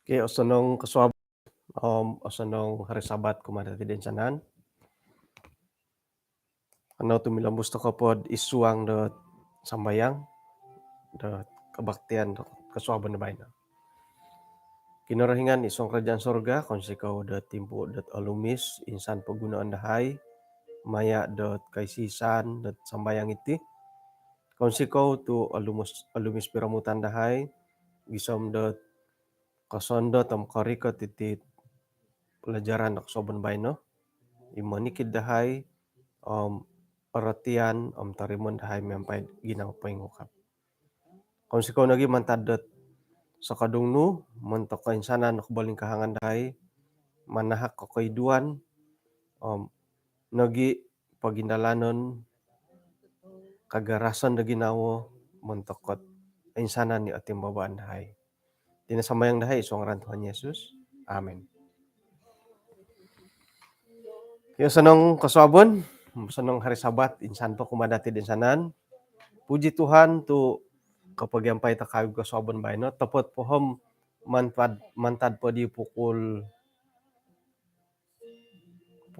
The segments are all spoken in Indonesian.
Oke, osonong kaswab osonong hari Sabat kumada ti densanan, ano tumilambus to ka pod isuang dot sambayang dot kabaktian dot kaswaban na bayan na. Kinarahingan isong kerajaan sorga konsikaw dot timpo dot alumis insan paggunaan dahay maya dot kaisisan dot sambayang iti konsikaw tu alumis piramutan dahay gisom dot kasondo tam karikot iti pelajaran dot kaswaban bayan no imanikid dahay aratian tarimon dahay mampay ginang paingukap. Kung sikaw nagi mantadot sa kadungno mantok kainsanan nakabaling kahangan dahay manahak kakaiduan nagi pagindalanon kagarasan da ginawo mantokot kainsanan ni ating babaan dahay. Tinasambayang dahay isong ngaran Tuhan Yesus. Amen. Yung sanong kaswabon, sanong hari Sabat insan pa kumadati dinsanan. Puji Tuhan tu kapag yampay takayog kaswabon bayan no tapot pohom mantad po di pukul 6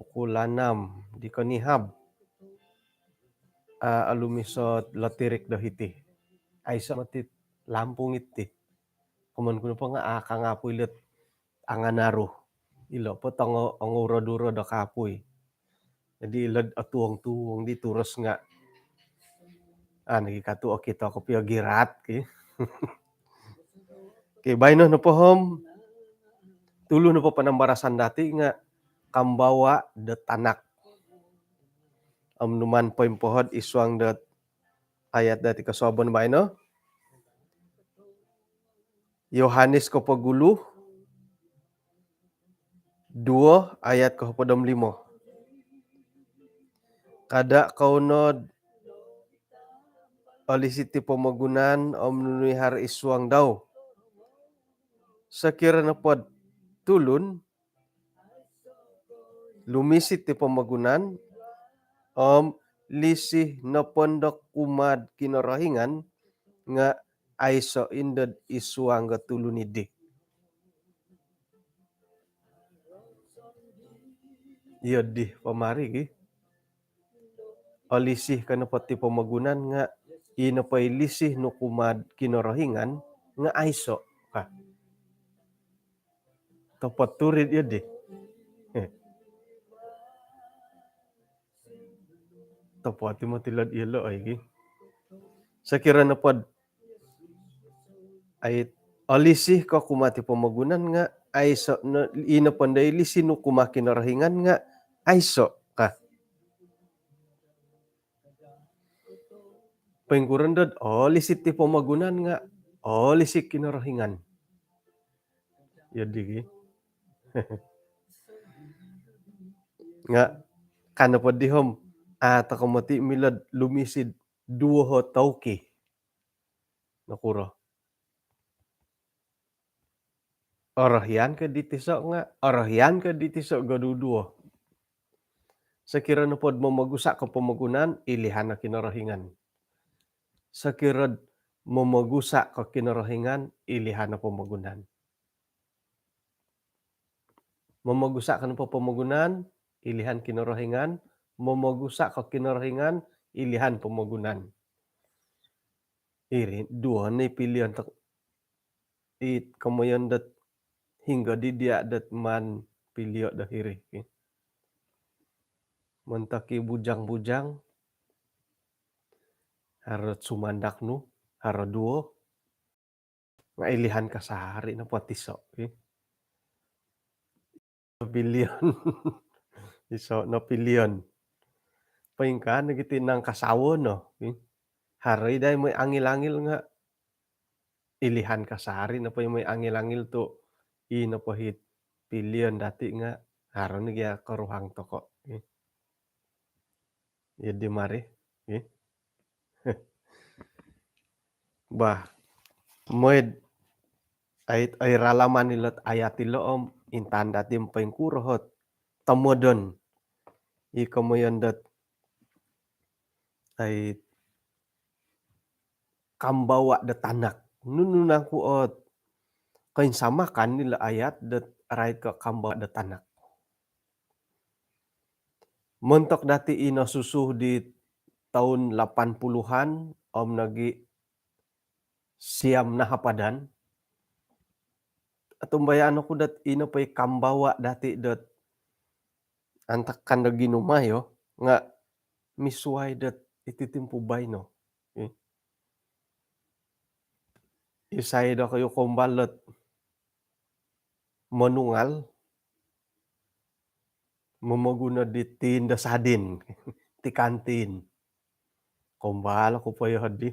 di kanihab alumisot latirik dahiti ay sa matit lampung iti kuman kuno pa nga kangapoy let anganaro ilo po tango ang uraduro da kapoy jadi ilad atuong-tuong di turos nga nagikatuo kita ko piyo girat ki kay bayno no pohom tulo no po panambarasan dati nga kambawa da tanak numan poimpohod iswang dat ayat dati kaswabon ba no? Yohanes kapagulu 2 ayat kahapadam 5. Kada kaunod alisiti pamagunan nunuy har iswang daw. Sakira na pod tulun lumisit ti pamagunan lisih na pondok kumad kinarahingan nga aiso indad iswang tulun idi. Iyo di pamari ki. Alisih ka na pati pamagunan nga inapay lisih no kumad kinarahingan nga aiso ka. Tapat turid iyo di. Tapati mo tilad ilo ay ki. Sakira na pod ay alisih ka kumati pamagunan nga aiso no inapanday lisih no kumakinarahingan nga aiso ka. Pengkuran dad lisit ti pamagunan nga lisik kinarahingan. Yadi ki. Nga kanapod dihom takamati milad lumisid 2 tawki. Nakuro. Arahyan ka ditiso nga arahyan ka ditiso gaduduo. Sakira na pod mamagusa ka pamagunan ilihan na kinarahingan. Sakirad mamagusa ka kinarahingan ilihan na pamagunan. Mamagusa ka na pamagunan ilihan kinarahingan, mamagusa ka kinarahingan ilihan pamagunan. Iri duha na pilihan kamayan dat hingga di dia dat man pilio dahiri. Mantaki bujang-bujang harot sumandak nu haraduo nga ilihan ka sahari na patiso. Pilion. Iso na pilion. Paingka nagitinang kasawo no. Haray day may angil-angil nga ilihan ka sahari na pa may angil-angil to inapahit pilion dati nga haron nagya karuhang toko. Yadi mari. Bah moed ay ralaman nilot ayat ilo intan dati paingkurohot tamodon ikamayan dat ay kambawa da tanak nununang kuot kain samakan nila ayat det rai ke kamba det tanak. Mentok dati ina susuh di tahun 80-an om nagi siam na hapadan, atumbayan aku dat ina pai kambawa dati det antakan da ginumayo nga misuai det iti timpu bayno. Eh, isay da kayo kombalet manungal mamaguna di tinda sadin ti kantin. Kombala ko payo hadi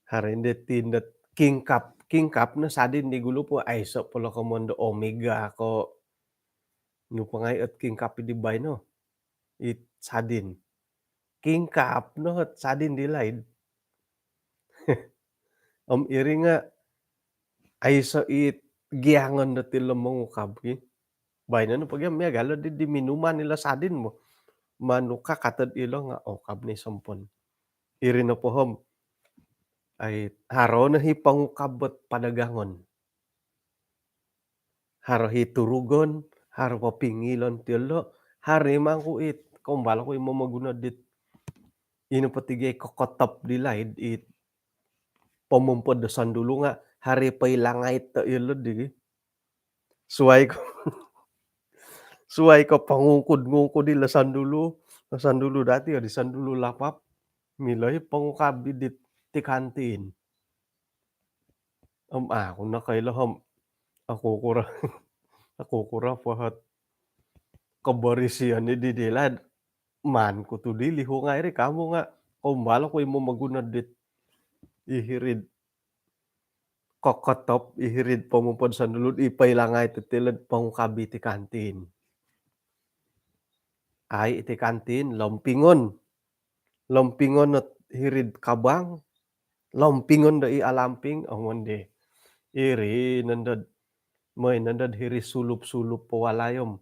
harinde tinda kingkap, kingkap na sadin di gulu po ay so pala komondo omega ko no pangay at kingkap di bayno it sadin. Kingkap no at sadin di laid. Om iri nga ay so it giangon na tila mangukab ki. Bayna no pagyam ya galo di minuman nila sadin mo. Manuka katad ilo nga okab ni sampon. Iri na pohom ay haro na hi pangukabot padagangon. Haro hi turugon, haro papingilon ti alo, hari mangkuit. Kumbala ko imo maguna dit ino patigay kokotop di laid it pamumpod da sandulo nga hari pay langay ta ilo di. Suway ko suway ko pangungkod-ngungkod ila sandulo dati di sandulo lapap. Milay pangukab dit ti kantin. Ako na kailahom ako kura ako kura pahat kabarisian ni didilad man ko to di liho nga iri kamo nga kumbala ko imo maguna dit ihirid kokotop ihirid pamumpod sandulod ipay langay titilad pangukabi ti kantin. Ay iti kantin lampingon, lampingon at hirid kabang, lampingon da alamping ongonde iri nandad may nandad hiri sulup-sulup po walayom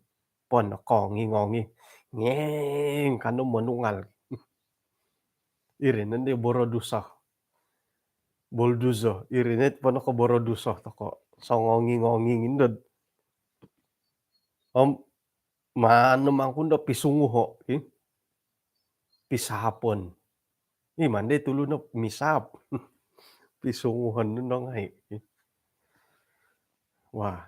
pon kongi-ngongi ngeng kano manungal iri nandi borodusa bolduzo iri net pono ko boroduso toko songongi-ngongi indad mano mangkunda pisunguho pisahapon mande tulo na misap pisunguhan no ngay wah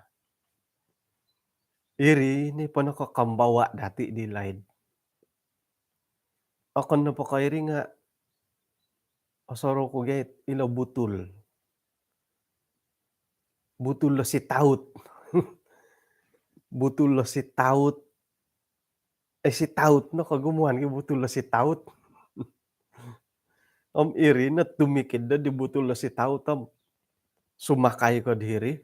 iri ni pono ko kambawa dati di laid. Akan napakairi nga asaro ko gayet ila butul. Butul la si taut. Butul la si taut. Si taut no kagumuhan ki butul la si taut. Iri na tumikid na di butul la si taut sumakay ko diri.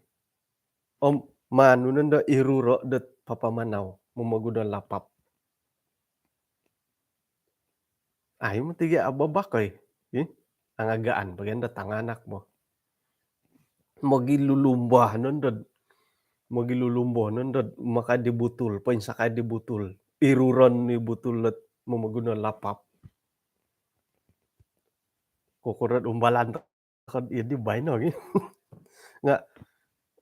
Mano nanda iruro dat papamanaw mamagudan lapap. Ay mo tigi ababakay. Ang agaan baganda tanganak mo. Magilulumba nandad makadibutul pain sakadibutul iruron ni butul at mamaguna lapap. Kukurat umbalan kad idi bayno nga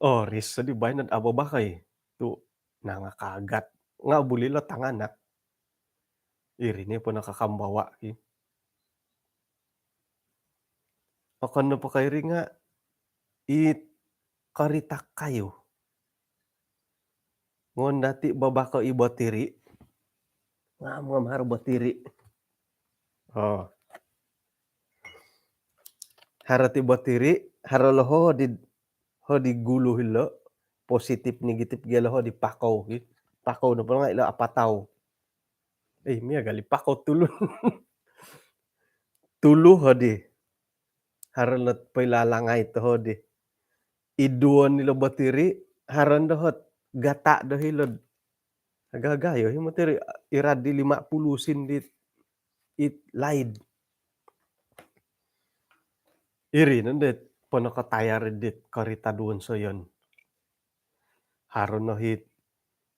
oris di baynad ababakay tu nangakagat nga bulila tanganak. Iri ni po nakakambawa akan napakairi nga it karitak kayo. Ngon dati babaka iba tiri. Ngam haro batiri. Haro ti batiri, haro loho di gulo hilo. Positif negatif gelo ho di pakaw. Pakaw na pala nga ila apataw. Miya gali pakaw tulo. Tulo ho di. Haro lat pailalangay to ho di. Iduan nila batiri, haran dahot gata dahilod. Agagayo himo tiri irad di 50 sin dit it laid. Iri nandet pono katayar dit karitaduan so yon. Haron no hit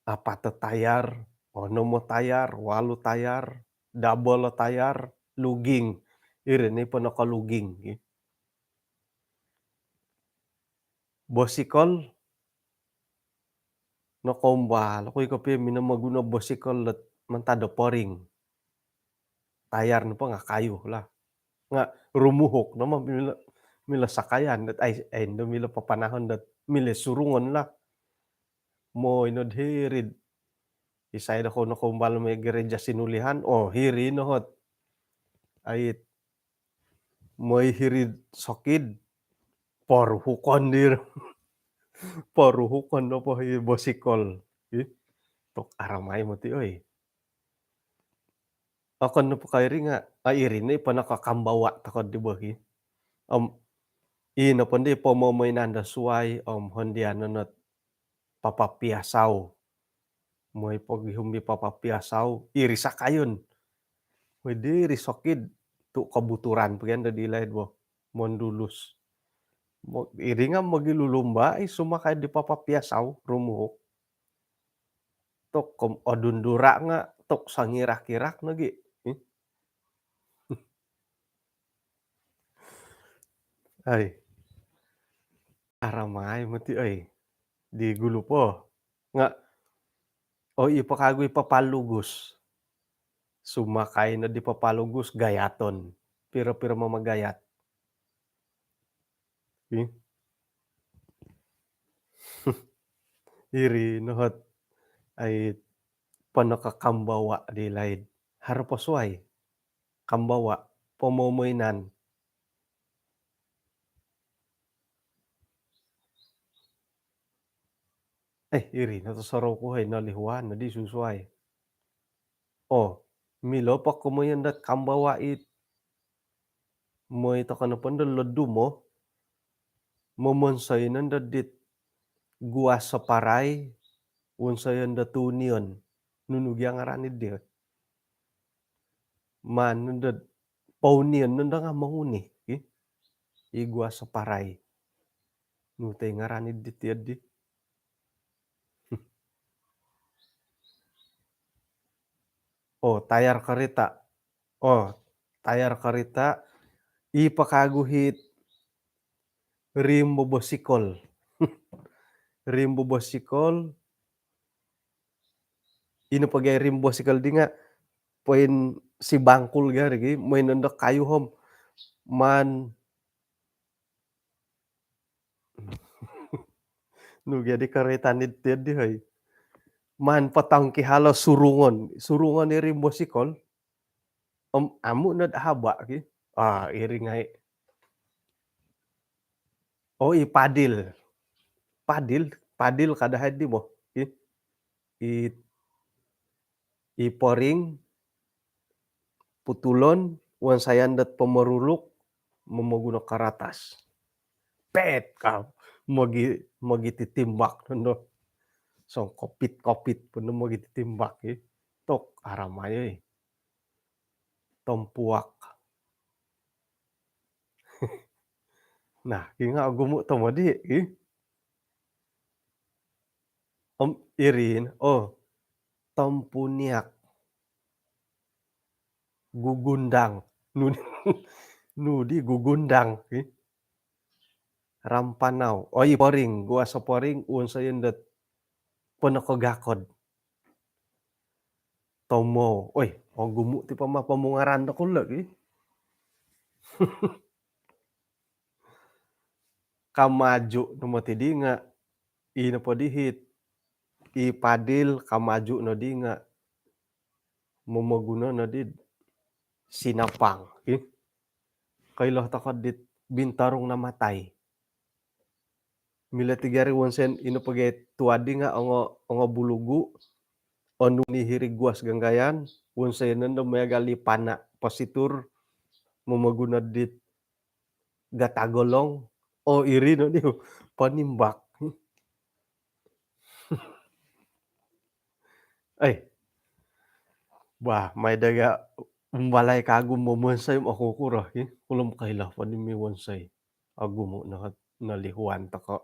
apat tayar, ono mo tayar, walo tayar, double tayar, luging. Iri ni pono kaluging. bosikol no kombal ako'y kape minamaguna bosikol let mantada poring, tayar na pa nga kayo lah, nga rumuhok naman mila mila sakayan dat ay endo mila papanahon dat mila surungon lah, mo inod hirid, isay dako no kombal may gereja sinulihan, oh hiri nohot, ay moy hirid sokid, paruhukon dir, paruhukon no po bosikol, tok aramay mo ti oy. Akan no pakayri nga, iri na ipanakakambawa takod di bahi, inapandi pamamainanda suway, hondianon at papapiasaw, moy paghihumbi papapiasaw, iri sakayon, puwede sokid, tu kabuturan pa yan dadilay mo, mondulus. Iri nga magilulumba ay sumakay di papapiasaw, rumuhok. Tok adundura nga, tok sangirak-irak lagi, ay aramay mo ti ay, di gulo po, nga o ipakagoy papalugos, sumakay na di papalugos gayaton, pira-pira mamagayat, hmm. Iri nohot ay panakakambawa dilayd, harapasway, kambawa, pamomoynan, iri natasaraw ko hay nalihuan na di susway. Oh, milopak kumayan dat kambawa moy takanapan da ladu mo, mamonsaynan da dit guwas sa paray, unsayan da tunion, nunogya ngaranid di, mano da paunian nanda nga manguni, iguwas sa paray, nutay ngaranid di tiyad di. Oh, tayar karita, oh, tayar karita, ipakaguhit rimbo bosikol, rimbo bosikol, inapagay rimbo bosikol di nga poin si bangkul gari moy nanda kayuhom, man nugya di karetanid tiyad di hay, man patangki halos surungon, surungon ni rimbo bosikol, amo nad haba iri nga oh, padil, padil, padil kadahay di mo, i iporing, putulon, wan sayan dat pamarulok, mamaguna karatas, pet magititimbak no, so kopit-kopit puno magititimbak tok aramay tompuak. Nah, nga gumo tamadi irin, oh, tampuniak, gugundang, nudi gugundang, rampanaw, o poring, guwas sa poring unsayan dat panakagakod, tomo, oy gumo ti pamungaran da kunlag kamaju no matidi nga inapadihit, ipadil kamaju no di nga mamaguna na di sinapang, kailah takad dit bintarong namatay, mila ti gari wansen inapagay tuadi nga anga bulugu, anu ni hirigwas ganggayan, wansenan da mayagali pana pasitur, mamaguna dit gatagolong, o iri no di panimbak, ay may daga umbalay kagum mamansay makukura kulam kailah panimi wansay, agumo nalihuan taka,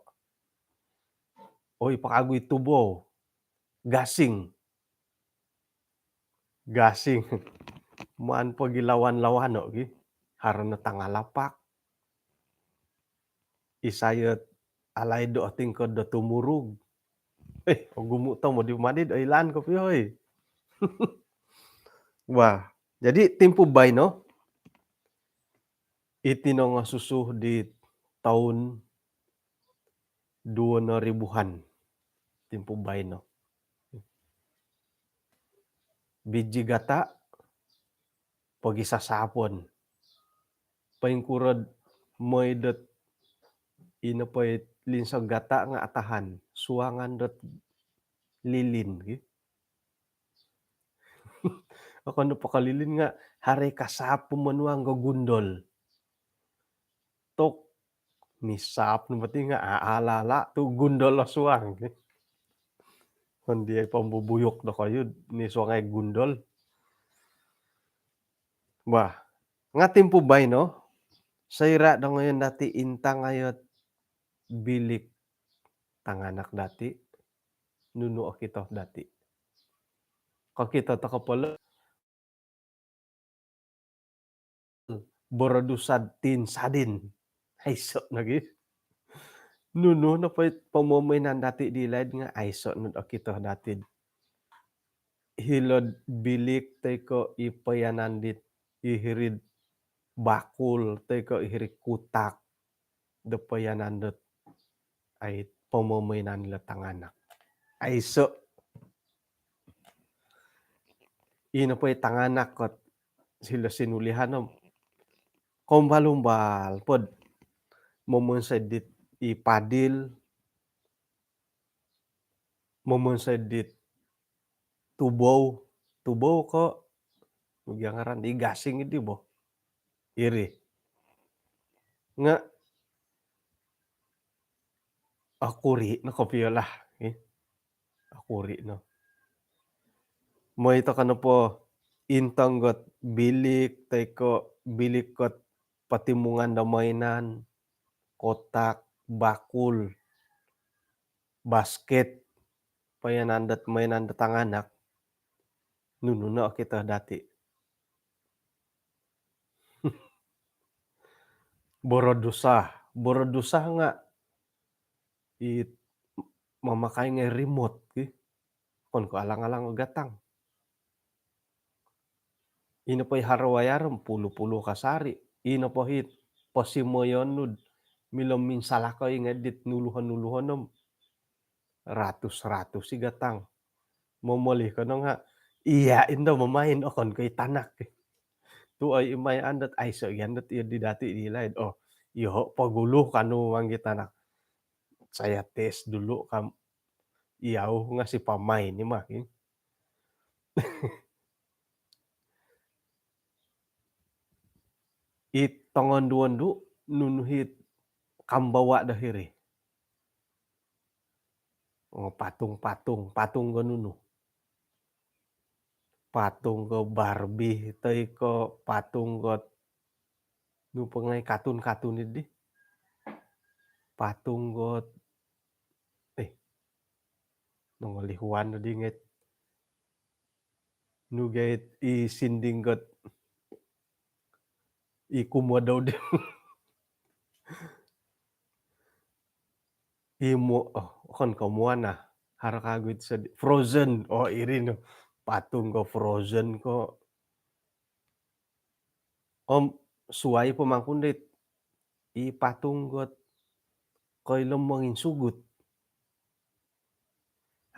oy pakagoy tubo, gasing, gasing, maan pagilawan-lawano harana tangalapak, isayat alay do tingkod do tumurug. Gumo to mo di madid ilan ko piyoy. Wah, jadi tempo bay 'no, iti no nga susuh di tahun 2000-an, tempo bay 'no. Biji gata pagi sasapon, paingkurad moy det inapay linsag gata nga atahan, suangan det lilin akan pakalilin nga haray kasapom manuang gagundol. Tok nisap no pati nga aalala tu gundol a suang kundi ay pambubuyok na kayod ni suangay gundol. Wah, nga tempo bay 'no, sayra da ngayon dati intang ngayat bilik tanganak dati, nuno a kita dati. Kakita ta kapala boradusad tin sadin, ayso lagi. Nuno na pa'y pamomainan dati di laed nga ayso no a kita dati. Hilod bilik tayko ipayanandit ihirid bakul tayko ihirid kutak da payanandet ay pamomainan la tanganak. Ayso inapay tanganak ket sila sinulihanom kombal-umbal pod momonsay dit ipadil, momonsay dit tubow, tubow ko ugya ngaran di gasing idi boh, iri. Nga akuri no kopiolah akuri no. Moy ito kano po intong got bilik tayko bilik ket patimungan da mainan, kotak, bakul, basket, payanandet mainan da tanganak, nuno na kita dati. Borodusah nga mamakai nga remote kon ko alang-alang gatang. Inapay harawayarem puluh-puluh ka sari, inapahit pasimoyonod milom minsalakay nga dit nuluhan-nuluhanom, ratus-ratus si gatang. Momolih kano nga iyain daw mamain okon ko'y tanak. Tu ay imayan dat ayso yan dat di dati di laed, iho pagulo kano manggitanak. Saya tes dulu iyaw nga si pamain ni mah. Itongondu-ondu nunuhit kambawa dahiri. Patung-patung, patung ko nuno. Patung ko Barbie, tay ko patung got nu pangay katun-katun idi. Patung got nangalihuan na dinget. Nu gayet isinding got ikumwa daw di. Kon kamuan na harakagwit sa Frozen. Iri no. Patung ko Frozen ko. Suway pamangkundit ipatung got kailom mangin sugut.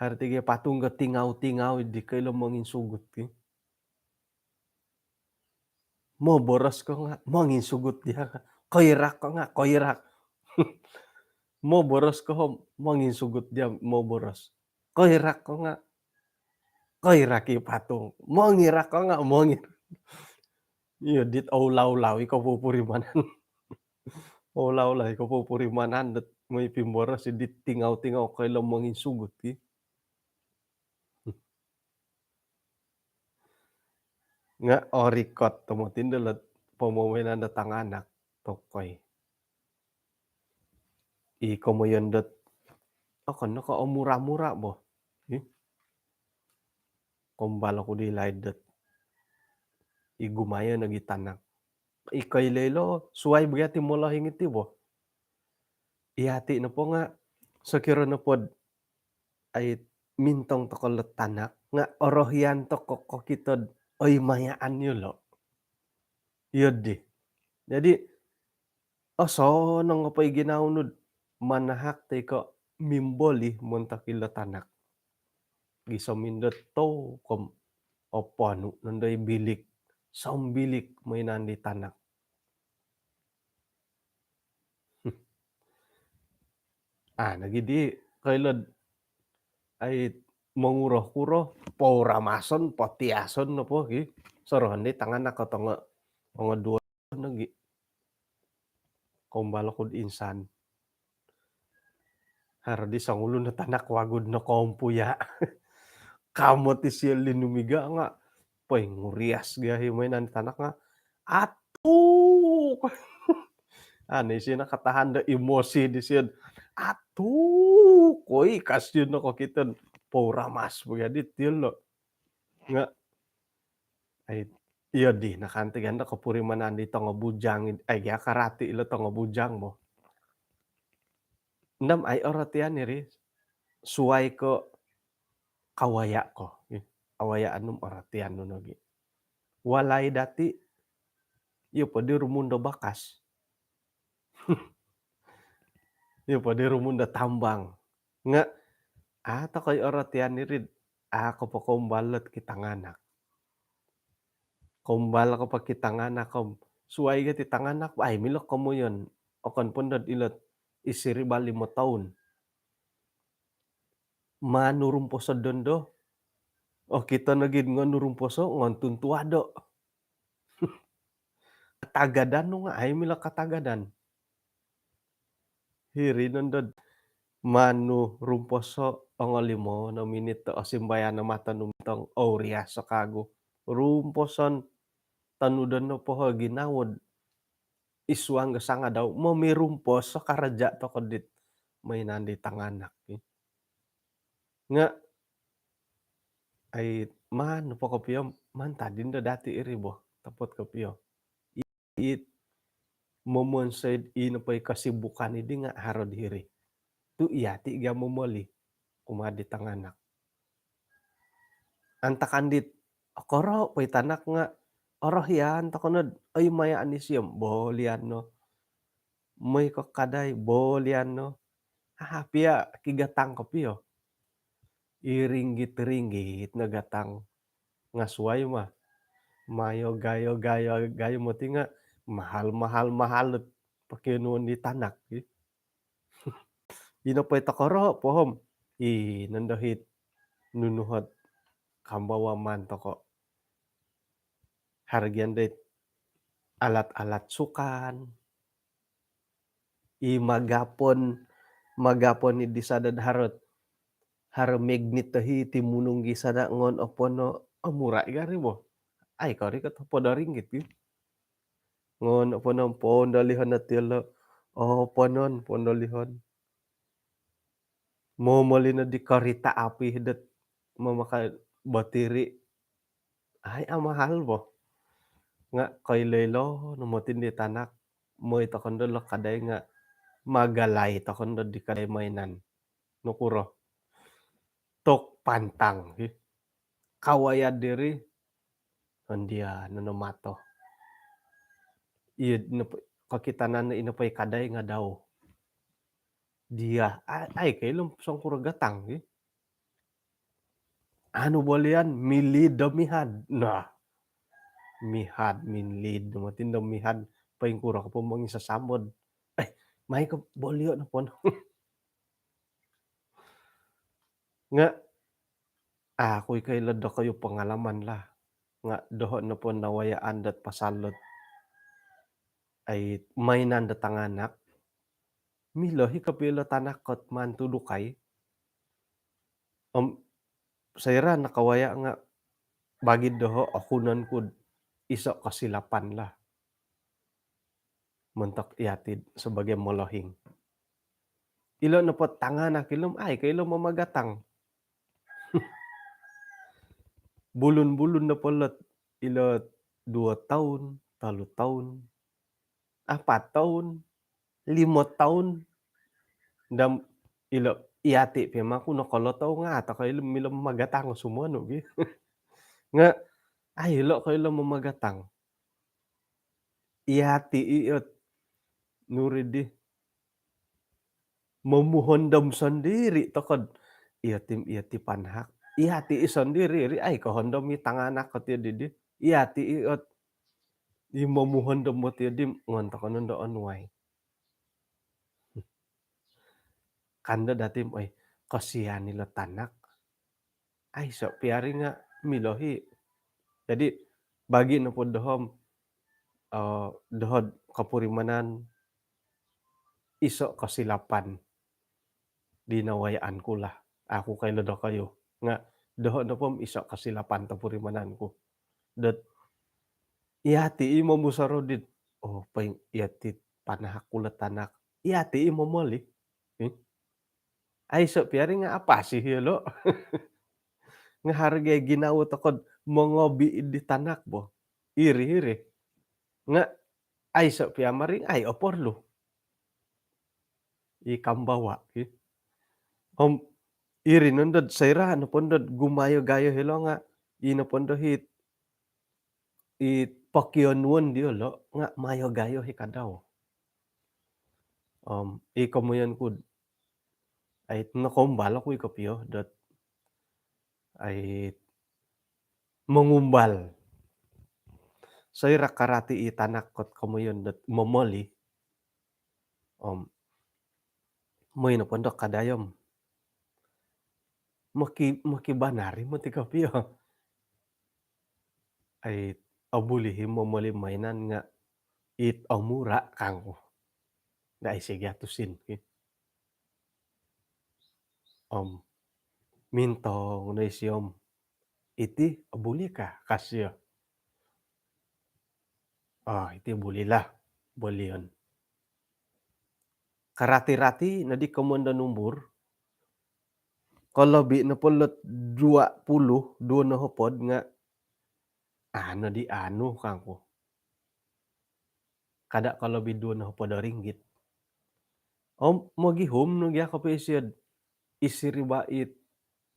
Hartige patung got tingaw-tingaw idi kailom mangin sugut. Mo boros ko nga mangin sugut diha koirak ko nga koirak. Mo boros ko mangin sugut dia mo boros. Koirak ko nga koirak ipatung. Mangirak ko nga mangir. Iyo dit aulaw-law ikaw pupurimanan. Aulaw-law ikaw pupurimanan dat may pimboros dit tingaw-tingaw kailom mangin sugut. Nga orikot tomo tindalat pamomainan da tanganak tokoy. Ikamoyondet akan naka mura-mura boh. Kombal ako di laed dat igumaya na gitanak. Ikaylelo suway bagati molahing iti boh. ihati na po nga sakiro na pod ay mintong to kolot tanak nga orohian to kokitod oy mayaan yu lo, yun di. Jadi osono nga pa'y ginawnod manahak tay ko mimboli mon takilo tanak. Gisumindot to opano nanday bilik, saumbilik mainan di tanak. Nagidi kailod ay manguroh-kuroh pauramason patiason na po sorohan di tanganak nga dua nagi kumbalakod insan. Hardi sangulo na tanak wagod na kompuya. Kamot ti siya linumiga nga pay ngurias gahi mainan ti tanak nga, "Atuk!" Siya nakatahan da emosi di siya, "Atuk!" Uy kasyon ako kiton pauramas bagadi tiyon lo. Nga ay iyo di nakantigan da kapurimanan di tongo bujang ay karati ilo tongo bujang mo. Endam ay orotian iri suway ko kawaya ko, kawayaan nom aratian no nagi. Walai dati iyo pa di rumunda bakas, iyo pa di rumunda tambang. Nga takay aratian iri ako pa kumbalot kitanganak. Kumbala ko pa kitanganak kom, suway ka ti tanganak ay milok kamo yon okan pondod ilot isiriba 5 taon. Manurumposo dondo, o kita na gid nga nurumposo ngon tuntuado. Katagadan no nga ay mila katagadan. Hiri nondod manurumposo ang 5 na minito o simbayan na matanum tong Aurea Sakago. Rumposon tanudan no poho ginawod iswang sanga daw mamirumpos sa karaja to kodit mainan di tanganak. Nga ay mano pa kopiyom man tadin da dati iri boh tapot kopiyo. It momonsed inapay kasibukan idi nga harod hiri. Tu iyati gaya momoli kumadi tanganak. Antakandit koro pay tanak nga orohian takonod ay mayaan ni siyem bolian no. May kakaday bolian no. Pia kigatang kopiyo. Iringgit-ringgit na gatang nga suway ma. Mayo gayo mo ti nga mahal mahalot pakinuan di tanak. Inapay takoro pohom nandahit nunuhot kambawa man toko. Hargian det alat-alat sukan. Magapon idi sadad harot magnet tahi timunong gisada ngon opono mura gari mo. Ay kari kat podaringgit ngon opono pondalihon na tilo oponon pondalihon. Momoli na di karita api dat mamaka batiri. Ay mahal mo. Nga kay lelo numotin di tanak mo itakondo lo kaday nga magalay takondo di kaday mainan. Nukuro. Tok pantang kawayad diri andia nanomato. Iya kakitanan na inapay kaday nga daw. Dia ay kailom sangkuro gatang. Ano bolian milid damihad. Nah. Mihad minlid dumating daw mihad paingkura ko po mga sasamod. Ay may ka bolyo na po. Nga ako'y kailad da kayo pangalaman la. Nga doho na po nawayaan dat pasalot ay mainan da tanganak. Milo hikapilo tanak kot man tudukay. Sayra nakawaya nga bagid doho akunan kud iso kasilapan la. Mentok iatid sebagai molohing. Ilo na po tanganak ilom ay kailo mamagatang. Bulun-bulun na polot ilo 2 taon, 3 taon, 4 taon, 5 taon. Dam ilo iati pi mah kuno kolotau ngata kailem milem magatang semua nu ge. Nga ay lo kailem mamagatang, iati iot nuridih memuhondom sendiri tokod iati panhak, iati i sendiri ri ay kahondom i tanganak kat ieu di dieu, iati iot i memuhondom mot ieu di ngontok nondoon wae. Kanda datim ay kasihan ni letanak, ay sok piaringa milohi. Jadi bagi nu pod dohom, dohod kapurimanan iso kasilapan dina wayaanku lah, aku kailodok kayo, nga dohod na pom iso kasilapan tapurimananku. Det iati i mamusarodit, oh paing iati panahak ku letanak, iati i momolih, ih, ai sok piaring nga apa sih ieu lo? Ngahargai ginau tokod mongobi di tanak boh, iri-iri, nga ai sok piamaring ai oporlu i kambawa ih. Om iri nondod saira na pondod gumayo-gayo helo nga inapondohit pakionwon dio lo nga mayo-gayo hikadaw. Ikamoyan kud ay nakumbal ako ikapio dat ay mangumbal. Saira karati itanak kot kamoyon dat momoli, moy napondok kadayom makibanari mo ti kapio ay abulihim momoli mainan nga amura kanggo da ay sige atusin mintong na isyom iti abuli ka kasyo, iti bulilah, bolion. Karati-rati na di kamuan da numbur, kalabi na polot 20, dua na hopod nga ano di ano kanggo. Kada kalabi dua na hopod a ringgit. Magihom no gyako pa isyad isiribait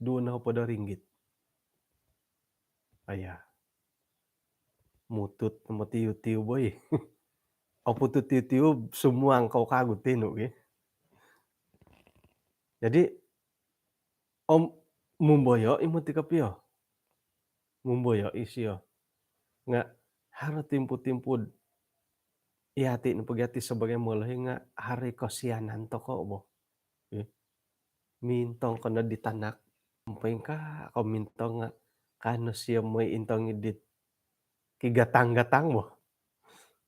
dua na hopod a ringgit. Aya, mutut mo tiyo-tiyo boy. Opo tu tiyo-tiyo sumuang kau kagut tino ge. Jadi mumboyo imo ti kapio, mumboyo isyo nga hara timpu-timpud iati nu pagati sebagai molohi nga hari kasianan toko boh, ih. Mintong kana ditanak, ampeng ka mintong nga kano siya moy intong idit ki gatang-gatang boh,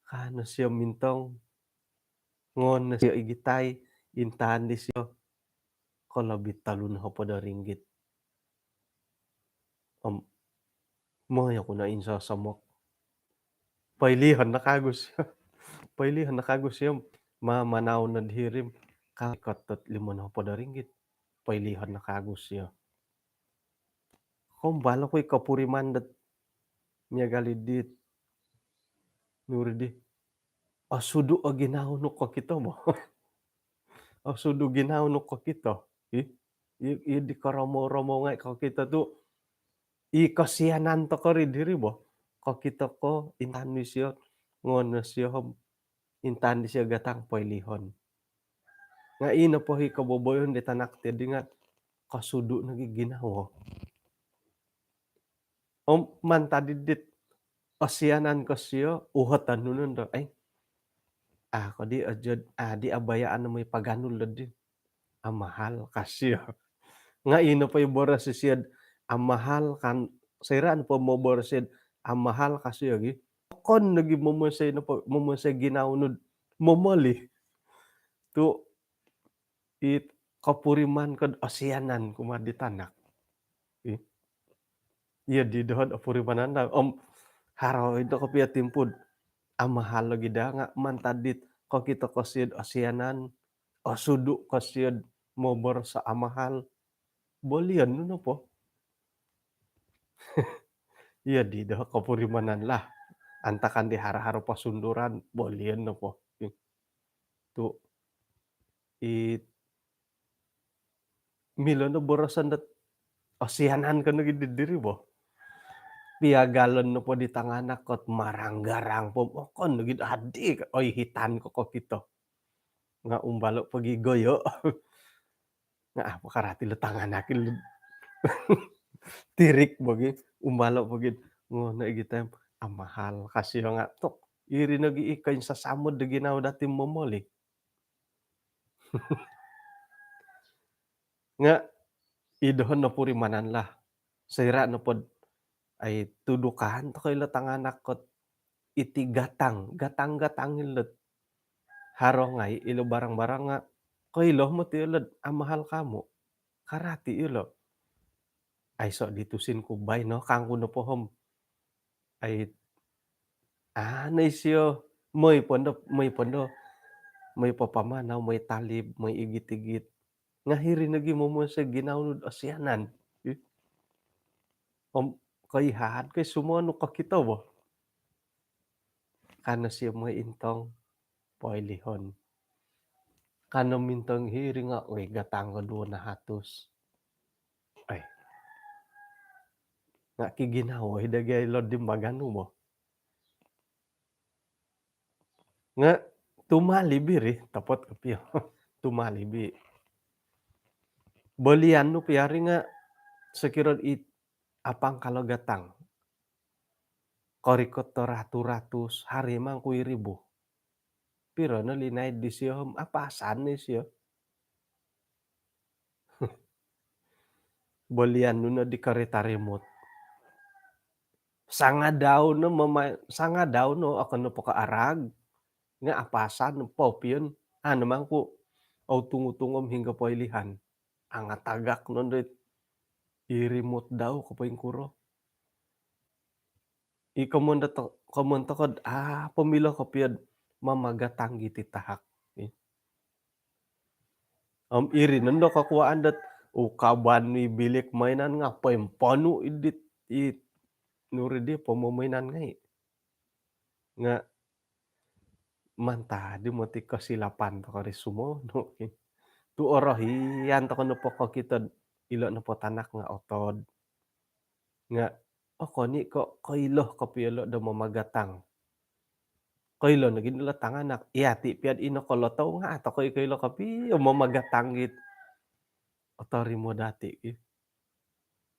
kano siya mintong ngon na siya igitay intahan di siya kalabi 3 na hopod a ringgit. Moy ako na insasamok, pailihan na kago siya, pailihan na kago siya mamanaw na hirim katot 5 na hopod a ringgit, pailihan na kago siya. Kumbala ko'y kapuriman dat miagalidit nurdi asudu a ginaw no kakito mo. Asudu ginaw no kakito, ih, di karamo-ramo nga kakita tu kasianan to ko rin diri boh, kakita ko intahan ni siya ngon na siya intahan di siya gatang pailihon. Nga ino po kaboboyon di tanak ti di nga kasudu na giginaw. Mantadidit kasianan ko siya uhatan nunon do ay kadi adjad di abayaan na may paganol di mahal kasyo. Nga ino pa'y boras sisiyad mahal kan sairan po mo borasid mahal kasyo gi kon nagi momoysay na po momoysay ginawnod momoli tu kapuriman kad asianan kumadi tanak, ih. Iya di dohon apurimanana haraw ito kapia timpud mahal lagi da nga mantadit kakita kasyad asianan, sudu kasyad mobor sa mahal, bolian no po. Iya di doho kapurimanan lah, antakan di hara-hara pasunduran bolian no po, tu milona borosan det osianan kana gid diri boh. Piagalan na po di tanganak ket maranggarang pom okon gid adik oy hitan ko ko kito, nga umbalo pagi goyo nga pakarati letanganakin tirik bogi umbalo pagid ngono igitem mahal kasiyo nga tok iri nagi ikayn sasamud da ginaw dating momoli. Nga idahon na puri mananlah, sira na pod ay tudukan to kay letanganak kot iti gatang, gatang-gatangin let harongay ilo barang-barang nga kaylo mo ti eled mahal kamo, karati ilo. Ay so ditusin ko bay no kanggo no pohom ay naisiyo moy pondo, moy papamanaw, moy talib, moy igit-igit, nga hirinagi mo sa ginawnud asyanan. Eh, kayhahan kay sumano kakita ba, kana siya moy intong pailihon. Kana mintang hiring nga, "Uy gatang ko 200." Ay, nga kiginawa dagay lod magano mo. Nga tumalibi tapot kapio tumalibi. Bolian no piyari nga sekirod apang kalau gatang, korikot to ratu-ratus hari mang kui ribu. Piro no linay di siya apasan ni siya. Bolian no di kareta remote. Sanga daw no akan no pakaarag nga apasan popyon mang ku aw tungtungom hingga poilihan. Anga tagak non det i-remote daw kapoy kuro. Kamonto kod pamilo kapyod mamagatang iti tahak. Iri nando kakuaan dat kaban ni bilik mainan nga pempano idit nuri di pamomainan nga nga mantadi mo ti kasilapan to kari sumono. Tu orohian to kano pakakitad ilo na potanak nga otod. Nga koni ko kaylo kapiyalo da mamagatang. Kaylo na gid letanganak iyati piad ino kolotaw nga ato kaylo kapi mamagatang gid. Otori mo dati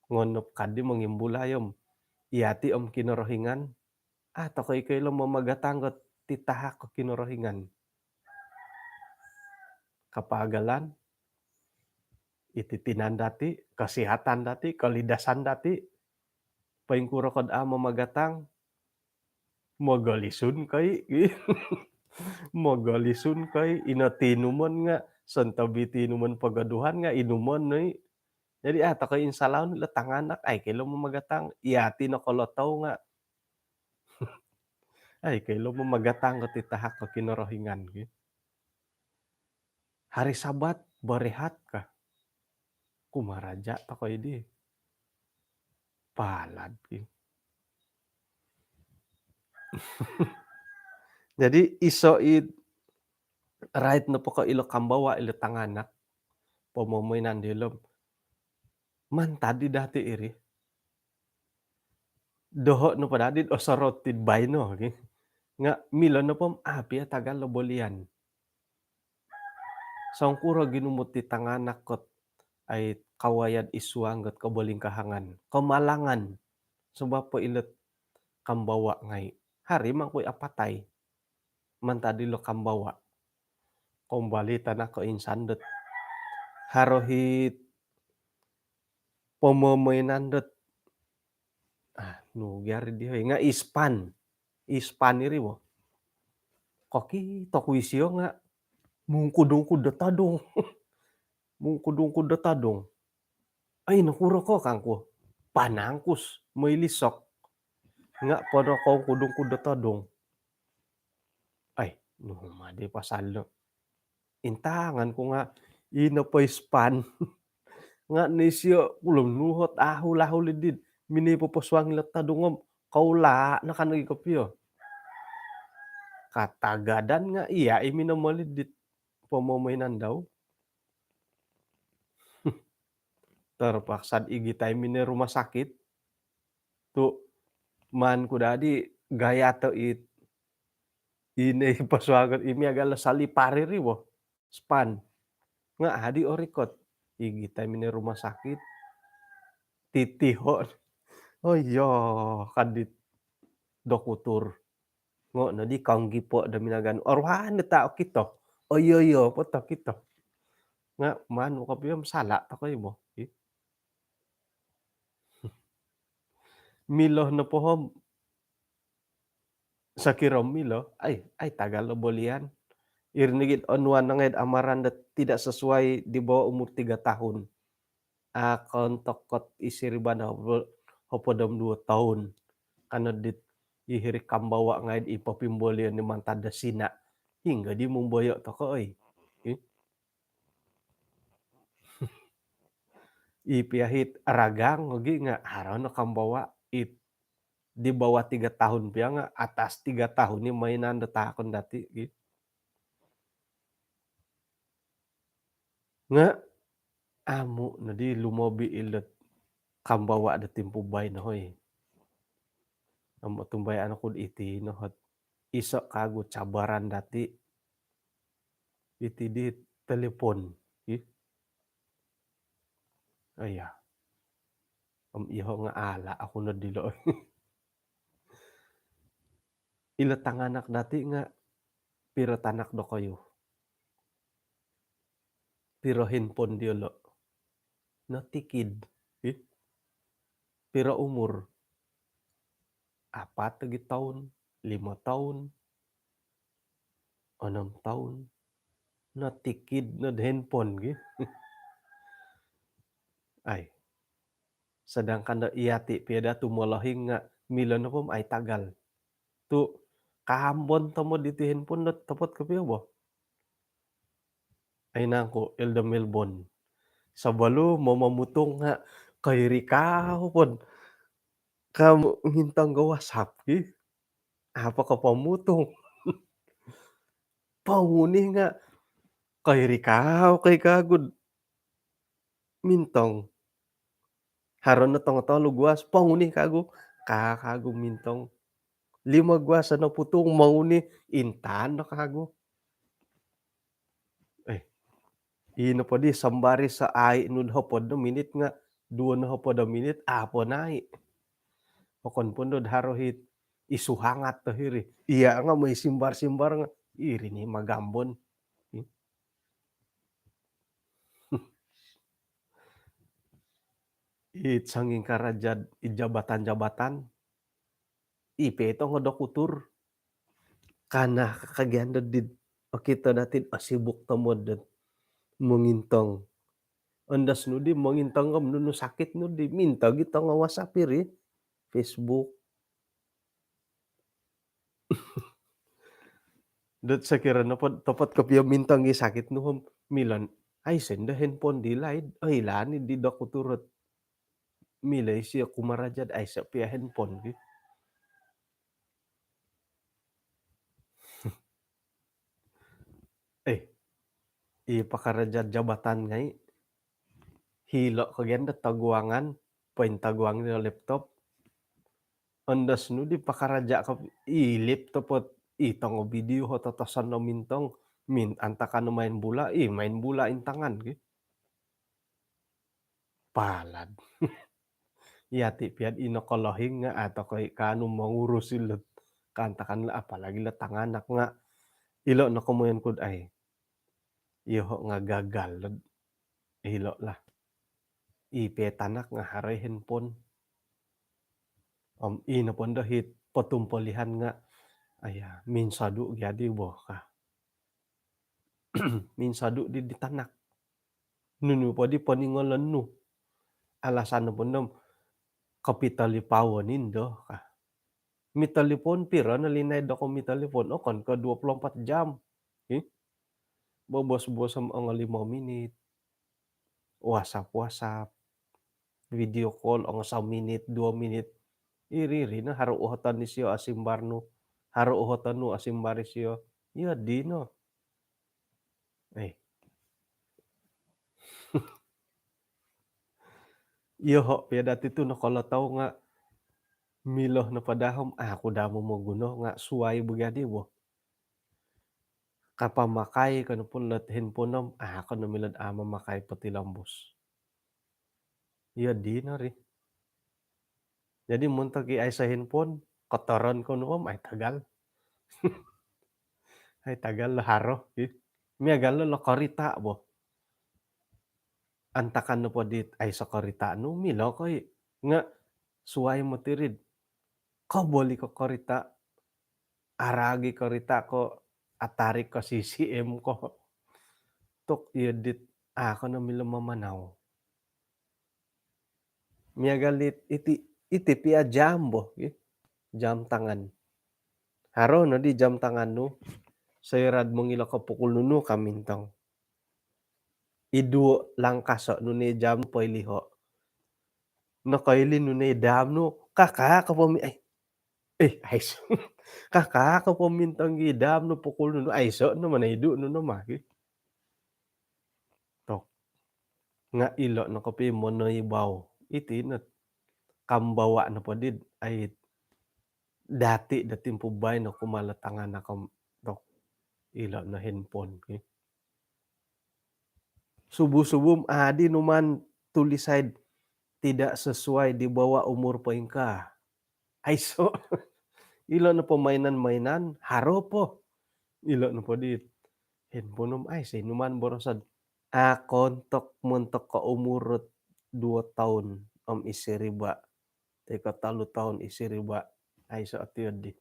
ngonop kadi mangimbulayom iyati kinorohingan ato kaylo mamagatang ket ti tahak kinorohingan. Kapagalan iti tinandati, kasihatan dati, kalidasan dati, paingkuro kod mamagatang, magalisun kay magalisun kay ina tinuman nga santabi tinuman pagaduhan nga inuman noy. Jadi kay insalaw letanganak ay kaylo mamagatang iyati na kolotaw nga ay kaylo mamagatang ket ti tahak kinorohingan. Hari Sabat barehat ka, kumaraja ta kay di. Palad. Jadi iso right na po ilo kambawa ilo tanganak pamomainan dilom. Mantadi dati iri. Doho no padadit o sarot ti bayno nga milo na pom apia tagal lo bolian. Sangkuro ginumot ti tanganak kot ay kawayad iswang ket kabalingkahangan, kamalangan sebab po ilet kambawa ngay. Hari mang koy apatay, mantadi lo kambawa. Kombalita na ko insan det harohit pamomainan det no gyari di nga ispan iri mo. Kakito ko isiyo nga mungkudungkud da tadong mungkudungkud da tadong. Ay nakuro ko kangko panangkus mailisok nga pada kong kudungkud da tadong. Ay no madi pasalo. Intangan ko nga ino pa ispan nga nisyo ulom nuhot ahul-ahul idin minipoposwang lat tadongom kaula na kanagi kopyo. Katagadan nga iya minamalidit pamomainan daw. terpaksa igi taimini rumah sakit, tu man kudadi gaya teu ini pasuagan imiaga salipari boh, span, nga hadi orikot, igi taimini rumah sakit, titiho, oh iyo kadit dokutur, ngono di kaunggipo da minagan orwahan da tao kito, oh iyo poto kito, nga man kapiam sala ta kayo boh, miloh na pohon sakirom miloh, ay tagal lo bolian, irnigit onuan na ngayon amaran na tidak sesuai di bawah umur 3 tahun. Kontokot isiriban hopodom 2 tahun. Kana dit ihiri kambawa ngayon ipapimbolian ni mantada sina. Hingga di mumboyo toko oy. Ipiahit aragang ogi nga haraw na kambawa di bawah 3 tahun pia nga atas 3 tahun ni mainan da takon dati nga amo na di lumobi ilet kambawa da timpubay na hoy. Amo tumbay anakod iti no hot iso kago cabaran dati iti di telepon aya iho nga ala ako na dilo ilet tanganak dati nga piro tanak do kayo piro handphone diolo no tikid piro umur 4 lagi tahun 5 tahun 6 tahun na tikid na handphone ay sedangkan da iyati piada tumolahing nga milon na pom ay tagal tu kahambon tamo diti handphone na tapot kapiyo boh ay nangko elda Melbourne sabalo mamamutong nga kairi kao pod ngintang ga WhatsApp apa ka pamutong panguni nga kairi kao kay kagod mintong haron na tongo-tongo lugwas panguni kago kakago mintong 5 gwas ano putong manguni intaan na kago ino podi sambari sa ai nud hopod no minit nga 2 na hopod a minit apo nai okon pundod harohit isu hangat to hiri iya nga may simbar-simbar nga iri ni magambon sanging karajad ijabatan-jabatan ipeto nga dokutur kana kakagian did o kita datin sibuk tamod mangintong andas no di mangintang kam no sakit no di minta kita nga WhatsApp iri Facebook dat sakira na pod tapat kapia mintang gi sakit no milan ay senda handphone di laid ay lani di dokuturot milay siya kumarajad ay sa pia handphone ipakarajad jabatan ngai hilo kagian da taguangan poin taguang ni laptop andas no di pakaraja ka laptop pot itango video ho tatasan na mintong antakan na main bola main bola intangan palad iyati pian inokolohing nga ato kay kanu mangurus ilet kantakan la apalagi la tanganak nga ilo na kumayan kud ay iho nga gagal ilo lah ipetanak nga haray handphone ino pon dahit patumpolihan nga aya minsadu gyadi boh ka minsadu di ditanak nunu podi paningolan nu alasan na pon kapitalipawan indo ka mitelepon pira na linay da ko mitelepon okon ka 24 jam bobos-bos ang 5 minit WhatsApp video call ang 1 minit 2 minit iriri na haruotan ni siyo asimbar no haruotan no asimbari siyo iya di no Ieu ho piadati tu nakolotau nga miloh na padahom, aku damo mo guno nga suai begadi boh. Kapamakai kanu pun let handphone-om, kanu milad mamakai peti lambus. Ieu di na ri. Jadi mun teu ki aya sa handphone, kotoran kanu om ai tagal. Ai tagal haroh ieu. Miagal lo lokorita boh. Antakan nu podit ay sakorita nu milo koy nga suai mo ti rid. Koboli ko korita, aragi korita ko atarik ko CCM ko. Tok ieu dit kono milo mamanaw. Miagalit iti pia jam boh ieu, jam tangan. Haro no di jam tangan nu, sayorad mo ngilo ka pukul nunu kamintong. Iduo lang kaso nu ni jam poy liho. Nakailin nu ni dam nu, kaka kapami ayso. Kaka kapamintang gidam nu pukul nunu ayso no manaidu nu magi. Tok nga ilo no kapi monoy baw. Iti na kambawa na podid ay dati datimpubay no kumalatangan na tok ilo na handphone. Subuh-subum adi numan tulisaid tidak sesuai di bawah umur poingka. Ayso. Ilo na pamainan-mainan haro po. Ilo na podit. Handphone ay sinuman borosad. Kontok montok ka umurot 2 tahun isi riba. Teka 3 tahun isi riba. Ayso atiyo di.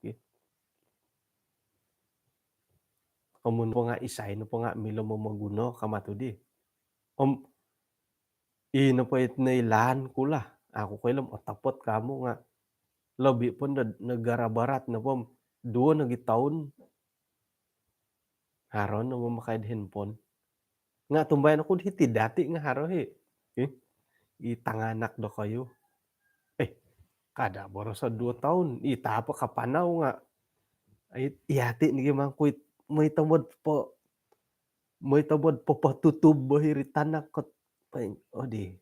Amun po nga isay no po nga milo mo maguno kamatudi. Ino po it nailan kula. Ako ko ilam otapot kamo nga. Labi po negara barat na po. 2 nagi taon. Haron na mamakay handphone. Nga tumbayan ako hiti dati nga haro hi. Itanganak do kayo. Kada borosa 2 tahun. Itapa kapanaw nga. Ay ihati ni mangkuit may tamad papatutub bahiri tanak ket di.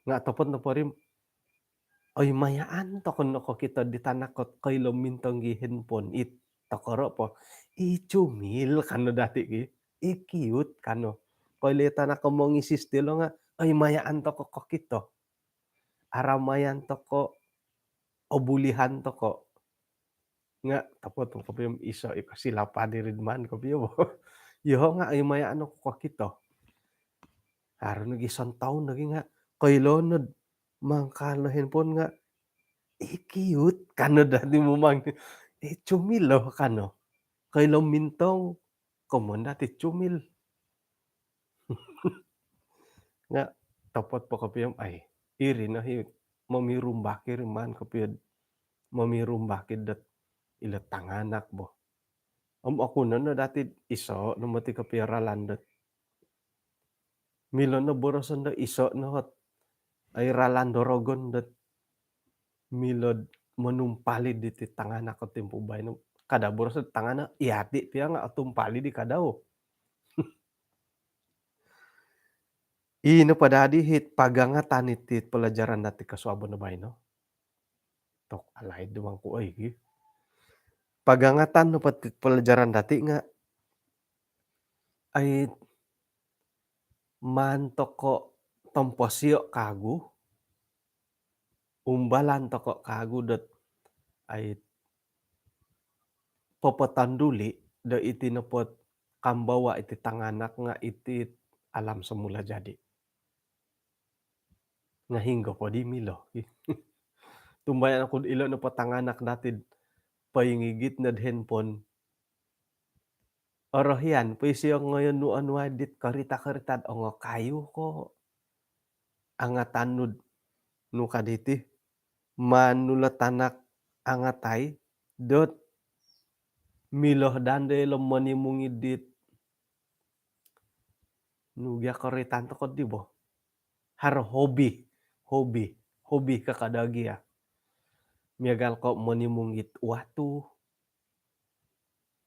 Nga tapot na parim ay mayaan to kun ko kita di tanak ket kaylo mintang gi handphone takoro po. Icumil kano dati ki. Cute kano. Kaylo tanak ko mo ngisis tilo nga ay mayaan to ko kito. Aramayan to ko obulihan to ko. Nga tapot mo kapim iso silapa dirid man kapyo mo. Yo nga ay mayaan ko kito. Haron nag isang taon nagi nga kaylonod mangkano handphone nga cute kano dati mo mang chumilo kano. Kaylo mintong komo dati chumil. Nga tapot po kapiyam ay iri na hi mamirumbaki rin man kapiyad mamirumbaki dat ila tanganak bo. Ako na dati iso no mati kapiralan dat. Milo na borosan da iso no hot ay Rolando Rogon dat milod manumpalid iti tanganak ko timpubay no kada borosan tangana iati piya nga atumpalid di kadaw. Ino padadi hit pagangatan iti pelajaran dati kasuabo na bay no. Tok alay dumang ko ay pagangatan no pati pelajaran dati nga ay mantok ko tomposio kagu umbalan to ko kagu dat ay papatanduli da iti napot kambawa iti tanganak nga iti alam semula jadi. Nga hingga po di milo. Tumbayan ako ilo na patanganak datid paingigit nad handphone. Orohian puisiyo ngayon no anwadit karita-karitad nga kayo ko. Angatan no kaditi manulatanak angatay dot miloh dande lo manimungidit nugya karitan to di bo. Har hobi kakadagia. Miagal ko manimungit watu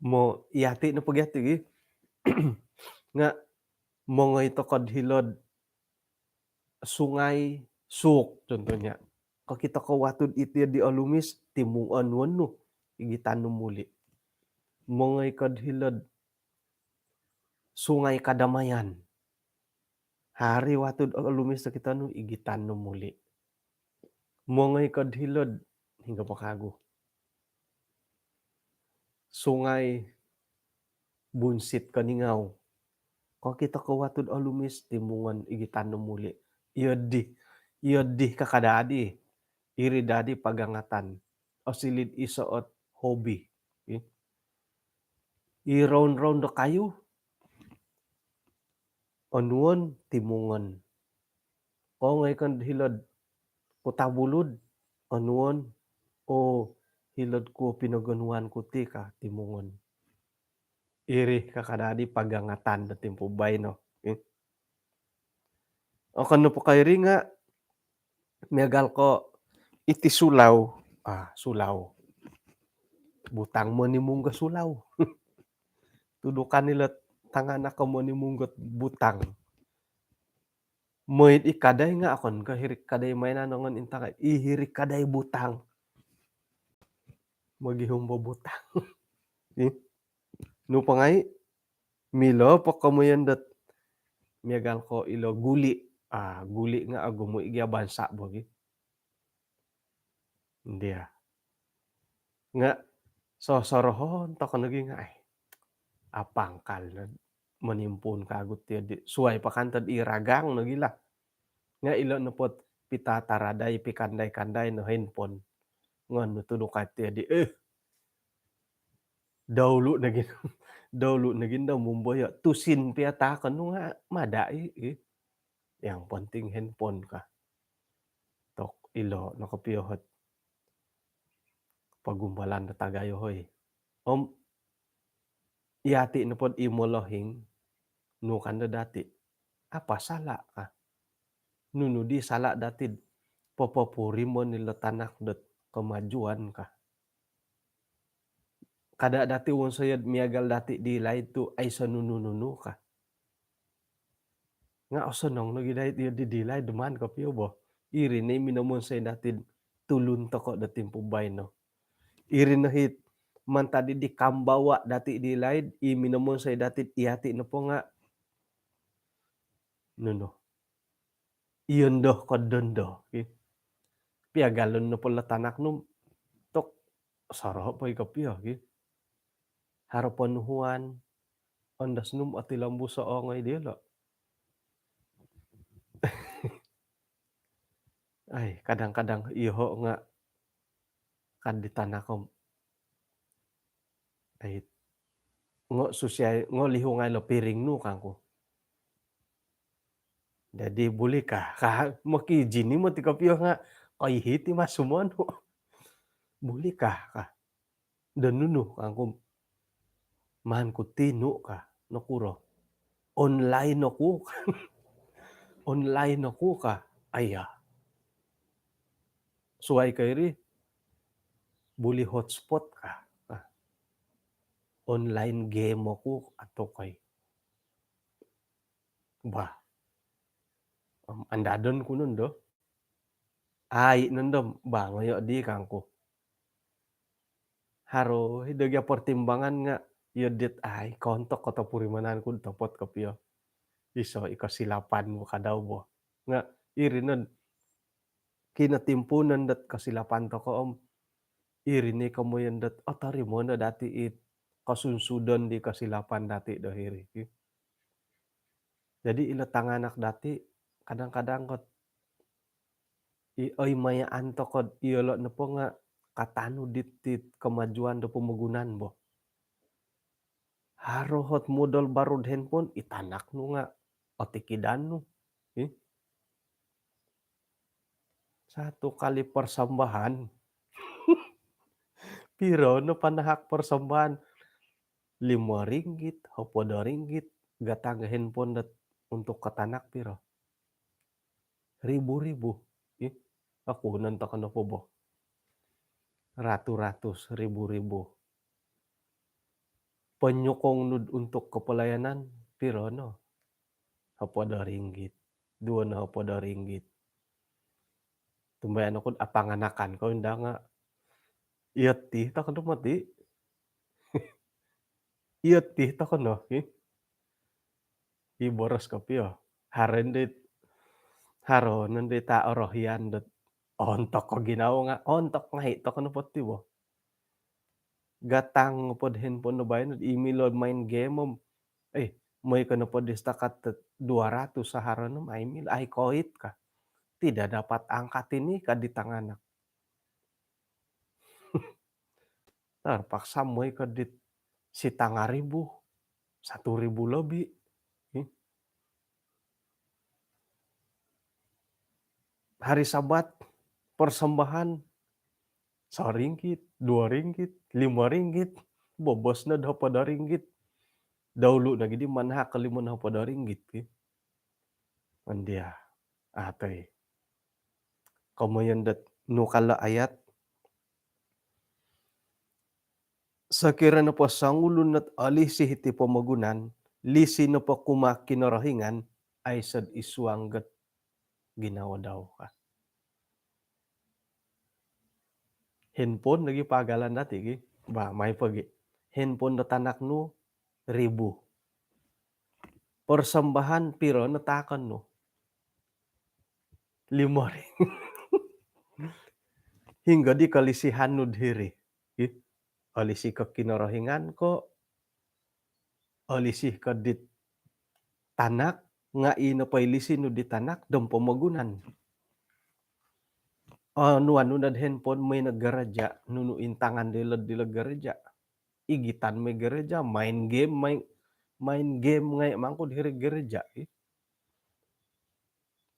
mo iati no pagyati nga mo ngay to hilod Sungai Suk contohnya. Kalau kita ke watud itu di Alumis timuan wenu igitan nu muli. Mongoi kad hilad Sungai Kadamayan. Hari watud Alumis kita nu igitan nu muli. Mongoi kad hilad hingga pakagu. Sungai Bunsit Kaningau. Kalau kita ke watud Alumis timungan igitan nu muli. Ieu di kakadadi. Iri dadi pagangatan. Osilid isoot hobi. I round-round da kayu. Onuon timungan. Kau ngaikan hilad kutabulud. Onuon hilad ku pinagunuan ku ti ka timungan. Iri kakadadi pagangatan da timpo bay no. O kanu po kairi nga megal ko iti sulaw. Sulaw. Butang mo ni mungga sulaw. Tudukan nila tangana ka mo ni munggot butang. Moit ikaday nga akon kahirik kaday mainan ngon intang ihirik kaday butang. Magihumbo butang. Nu pangay milo pakamuyan dat megal ko ilo guli. Guli nga agumo igya bansa bogi. Dia. Nga sosorohon to kanagi nga apangkal na manimpun kagut ti suay pakantad iragang no gila. Nga ilo no pot pitataraday pikanday-kanday no handphone. Ngon no tudukat ti di dawlu na gin dawlu na gin daw mumboya tusin piata kanu nga madai Yang penting handphone ka. Tok ilo nakapiyohot pagumbalan na tagayo hoy. Iati na pod imolohing no kanda dati. Apa sala ka? Nunudi sala datid popopuri mo nila tanak dat kemajuan ka. Kada dati won sayad miagal dati dilay tu ay sa nunununu ka. Nga osanong no giday di dilay duman ka piyo bo. Iri na minamon say datid tulun to ko datim pubay no. Iri na hit man tadi di kambawa dati dilay minamon say datid iati na po nga nuno. Iyon do kodondo. Piagalon na po latanak num tok saro pa ikapiyo. Harapan huan ondas num atilambu sa ongay dilo. Ay, kadang-kadang iho nga kan di tanah kom. Ay, ngo susyay, ngo lihungay lo piring nu kangko. Jadi boleh ka maki jini mo ti kapiyo nga kaihiti masumono. Boleh ka danunu kangko man ko tinu ka nakuro. Online ako. Online ako ka. Aya. Suway kairi boleh hotspot ka. Online game ako ato kay. Bah. Andadon ko nun do. Ay nun do. Bangayo di kangko. Haro hidagya pertimbangan nga yodit ay kontok ko purimanan ko topot kapiyo. Iso ikasilapan mo kadaw bo. Nga iri nun kinatimpunan dat kasilapan to ko iri ni kamuyan dat atari mo na dati kasunsudan di kasilapan dati do hiri. Jadi ilo tanganak dati kadang-kadang kot oy mayaan to kot iolo na po nga katano ditit kemajuan do pemagunan bo. Harohot modal barud handphone itanak nu nga otikidan nu. Satu kali persembahan. Piro no panahak persembahan. 5 ringgit, 10 ringgit. Gatang handphone dat untuk katanak piro. Ribu-ribu. Aku nanta kano po bo. Ratus ribu-ribu. Penyokong nud untuk kepelayanan piro no. 10 ringgit. Rp2,50. Tumbayan ako apanganakan ko inda nga iyet ti takano mati, iyet ti takano iboros ko piyo. Haren dit haronon di tao rohyan dot ontok ko ginawa nga ontok ngai takano poti bo. Gatang pod handphone no bayan imilon main game may kano pod setakat 200 sa haranom ay koit ka. Tidak dapat angkat ini ka di tanganak. Terpaksa moy ka dit Sitangaribu, 1.000 lebih. Hari Sabat persembahan Rp1, Rp2, Rp5, bobosna Rp10. Dahulu na gidi manha ka Rp5 mandia atoy komoyon dat no kala ayat sakirana po sangulun at alisi iti pamagunan lisi no pa kumakinarahingan ay sad iswanggat ginawa daw ka. Handphone lagi pagalan dati ba may pagi handphone na tanak no 1,000. Persembahan piro natakan no 5 hingga di kalisihan no diri. Alisi ka kinarahingan ko, alisi ka dit tanak nga inapay lisi no di tanak dam pamagunan. Nuan no nad handphone may naggaraja no intangan di gereja. Igitan may gereja main game ngay mangko diri gereja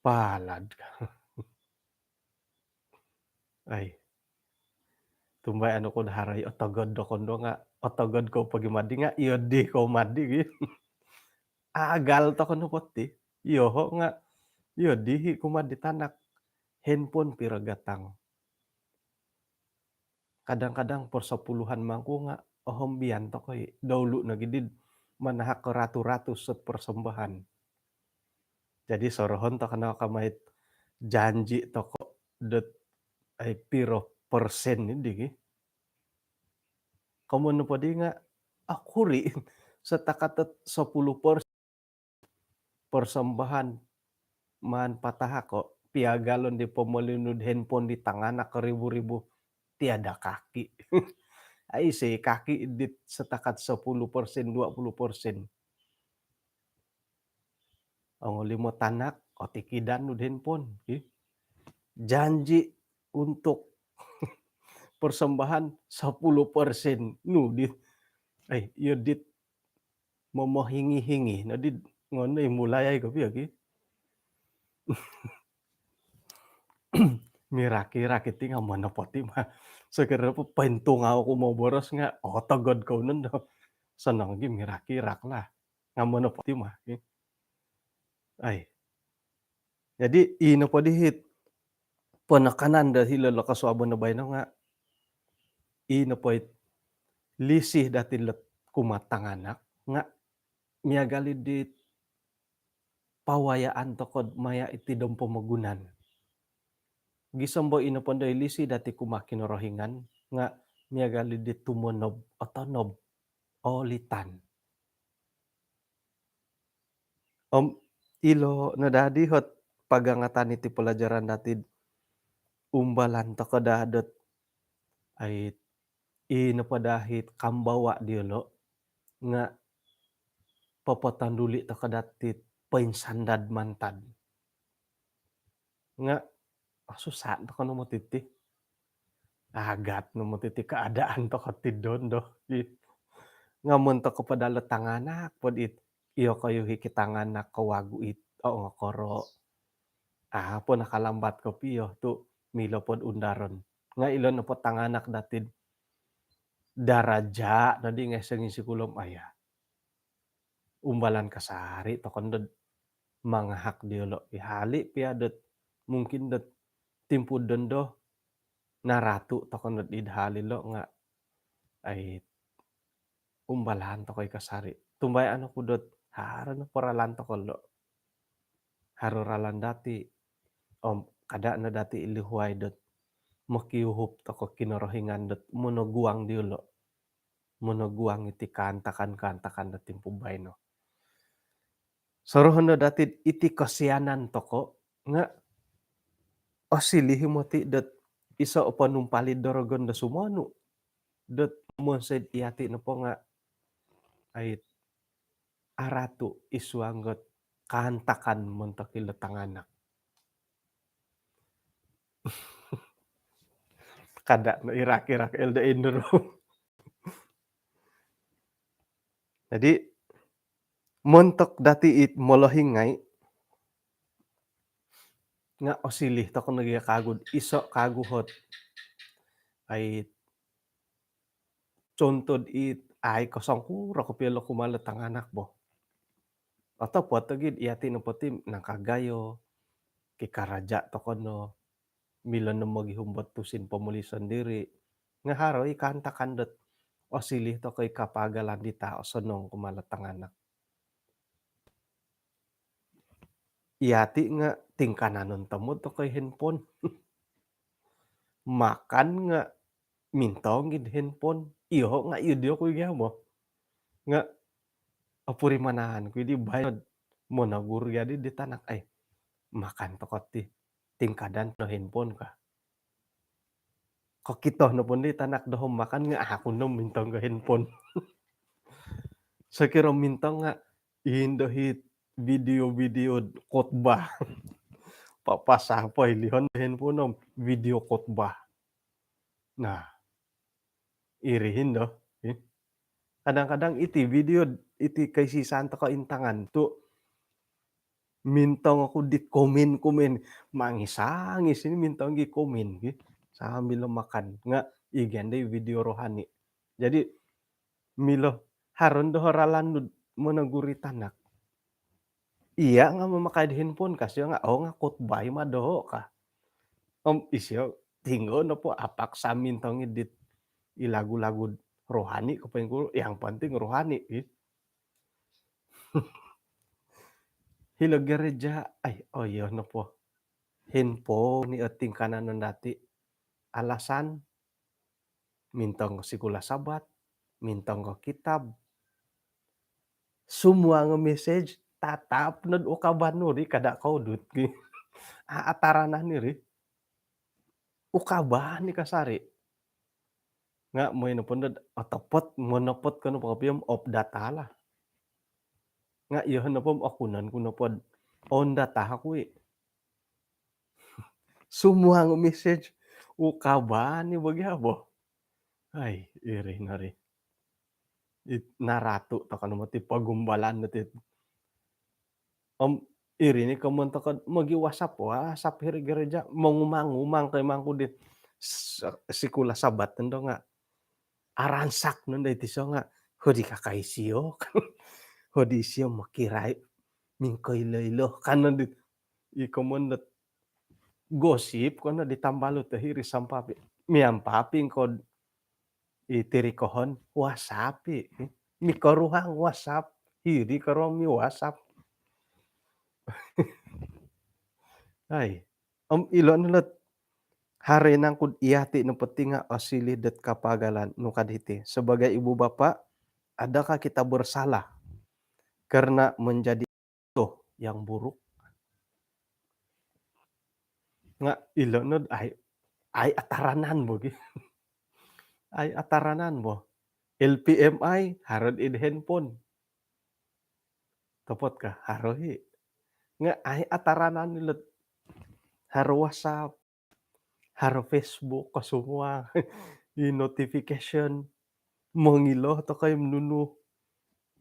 palad ka. Ay tumbay ano ko haray otogod do kondo nga otogod ko pagimadi nga iodi ko madi Aagal to kono poti iyoho nga iodihi kumadi tanak handphone pira gatang. Kadang-kadang persepuluhan mangko nga ohombian to koy dahulu na gid manahak ka ratu-ratu set persembahan. Jadi sorohon to kana kamait janji to ko det ay piro persen idi komono padi nga akuri setakat 10% persembahan man patahako piagalon di pamalinod handphone di tanganak ka ribu-ribu tiada kaki. Ay si kaki dit setakat 10%, 20%. Ang limo tanak o tikidan no handphone janji untuk persembahan 10% no dit ay iyo dit momohingi-hingi na dit ngono mulay ay gabi mirakir-rakit ti nga manapoti mah sakira po paintung ako kumoboros nga otogod ko nun do sanang gi mirak-irak lah nga manapoti mah ay jadi ino padihit panakanan dahil lalakaswabo na bayno nga ino pait lisih dati let kumatanganak nga miagali dit pawayaan to kod maya iti dam pamagunan. Gisambo ino panday lisi dati kumakinarahingan nga miagali dit tumonob o tonob olitan. Ilo nadadi hot pagangatan iti pelajaran dati umbalan to kadadot ay ino padahit kambawa diolo nga papatanduli to kadatit painsandad mantad. Nga susah to kano mo titi. Agat no mo titi keadaan to katidon do. Ngamon to kapadalat tanganak pod iyo kayo hikitanganak kawagu oo nga koro. Po nakalambat ko piyo tu milo pod undaron. Nga ilon na po tanganak datid daraja na di nga sikulom aya. Umbalan kasari to kondod manghak diolo ihali piadet mungkin det timpudon do naratu to kondod idhali lo nga ay umbalahan to koy kasari. Tumbay ano kudot haran paralan to kollo. haroralan dati, kadana dati ilihuay dot makiuhup toko kinorohingan dot monoguang diulo, monoguang iti kantakan-kantakan dot timpubay no. Sorohono dati iti kasianan toko nga silih mo ti dot iso panumpalid dorogon da sumonu dot monsed iyati na po nga ay aratu iswanggot kahantakan monto kiletanganak. Kada no irak-irak elda indoro. Jadi montok dati it molohingay nga silih to kun kagud iso kaguhot ay contod it ay kasangkura ko pelo kumaletanganak bo. Atau poto gid iyati no poti nakagayo kikaraja to kono milon no maghihumbot tusin pamulisan diri nga haroy kahantakan dot silih to kay kapagalan di tao sonong kumaletanganak. Iyati nga tingkananon tamo to kay handphone. Makan nga mintong gid handphone, iho nga idio kuy gyamo. Nga apuri manahan kuy di bayad mo nagurya di tanak ay makan to ket ti tingkadan no handphone ka. Kokito no pun di tanak dohom makan nga hakon no mintong ka handphone. Sakiro mintong nga ihindohit video-video khotbah. Papasapay lihon handphone no video khotbah. Nah, irihin no. Kadang-kadang iti video iti kaisisan to kaintangan tu mintong ako di komen-komen mangisangis ini mintong gi komen sambil makan nga igenday video rohani. Jadi milo haron do haralandud mo naguritanak. Iya nga mamakai di handphone kasyo nga nga khotbah madoho ka. Isyo tinggo no po apak sa mintong dit ilagu-lagu rohani kapengko yang penting rohani Hilo gereja ay iyo no po. Handphone ni tingkananon dati. Alasan mintong ko sikula sabat, mintong ko kitab. Semua nga message tatapnod o kabanuri kada kaudut aataranan ni ri. Ukabahan ni kasari. Nga moy napundod otopot monopot kono pagapiyom of data lah. Nga iyo na po akunan ko na pod on data ko Semua nga message ukabahan ni bagyabo. Ay iri na ri. Naratu to kano mo ti pagumbalan na ti iri ni kamonto kad magi-WhatsApp hiri gereja mangumang kay mangkudit sikula sabat endo nga aransak no daytoy so nga hodi kakaisiyo hodi isiyo makiray mingkoy laylo kanon dit ikomondot gosip kono ditambalot hiri sampapi miampaping kod itirikohon WhatsApp mikaruhang WhatsApp hiri karuhang mi WhatsApp. Ay, ilon lot harenang kud iyati no peti nga silih det kapagalan no kaditi. Sebagai ibu bapak, adakah kita bersalah karena menjadi yang buruk? Nga ilon no ay ataranan mo ay ataranan mo. LPMI harod in handphone. Topot ka harohi. Nga ay ataranan nilot haro WhatsApp, haro Facebook kasumua i-notification mangilo to kay mnunu.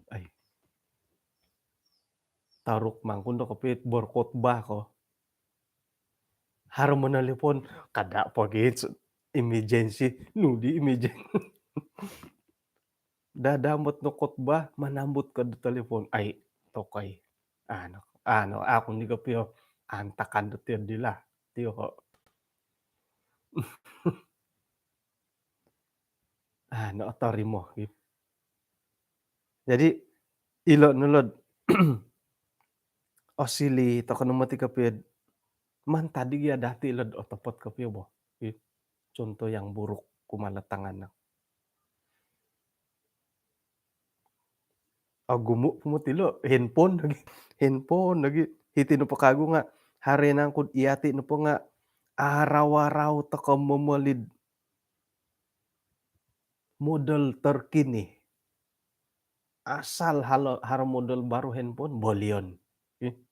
Ay taruk mangkon do kapit borkhotbah ko. Haro manalipon kada pagit emergency nudi emergency. Dadamot no khotbah manambut kad telepon ay tokay ano akon ni kapiyo antakan do ti dila tiyo ko. Ano atori mo Jadi ilo nulod Osili tokoh mati kapid man tadi ya dati led otopot kapio boh. Contoh yang buruk kumalatanganak. Agumo pumutilo handphone lagi hiti no pakago nga harenang kud iati no po nga araw-araw tokoh momalid model terkini. Asal haro model baru handphone bolion.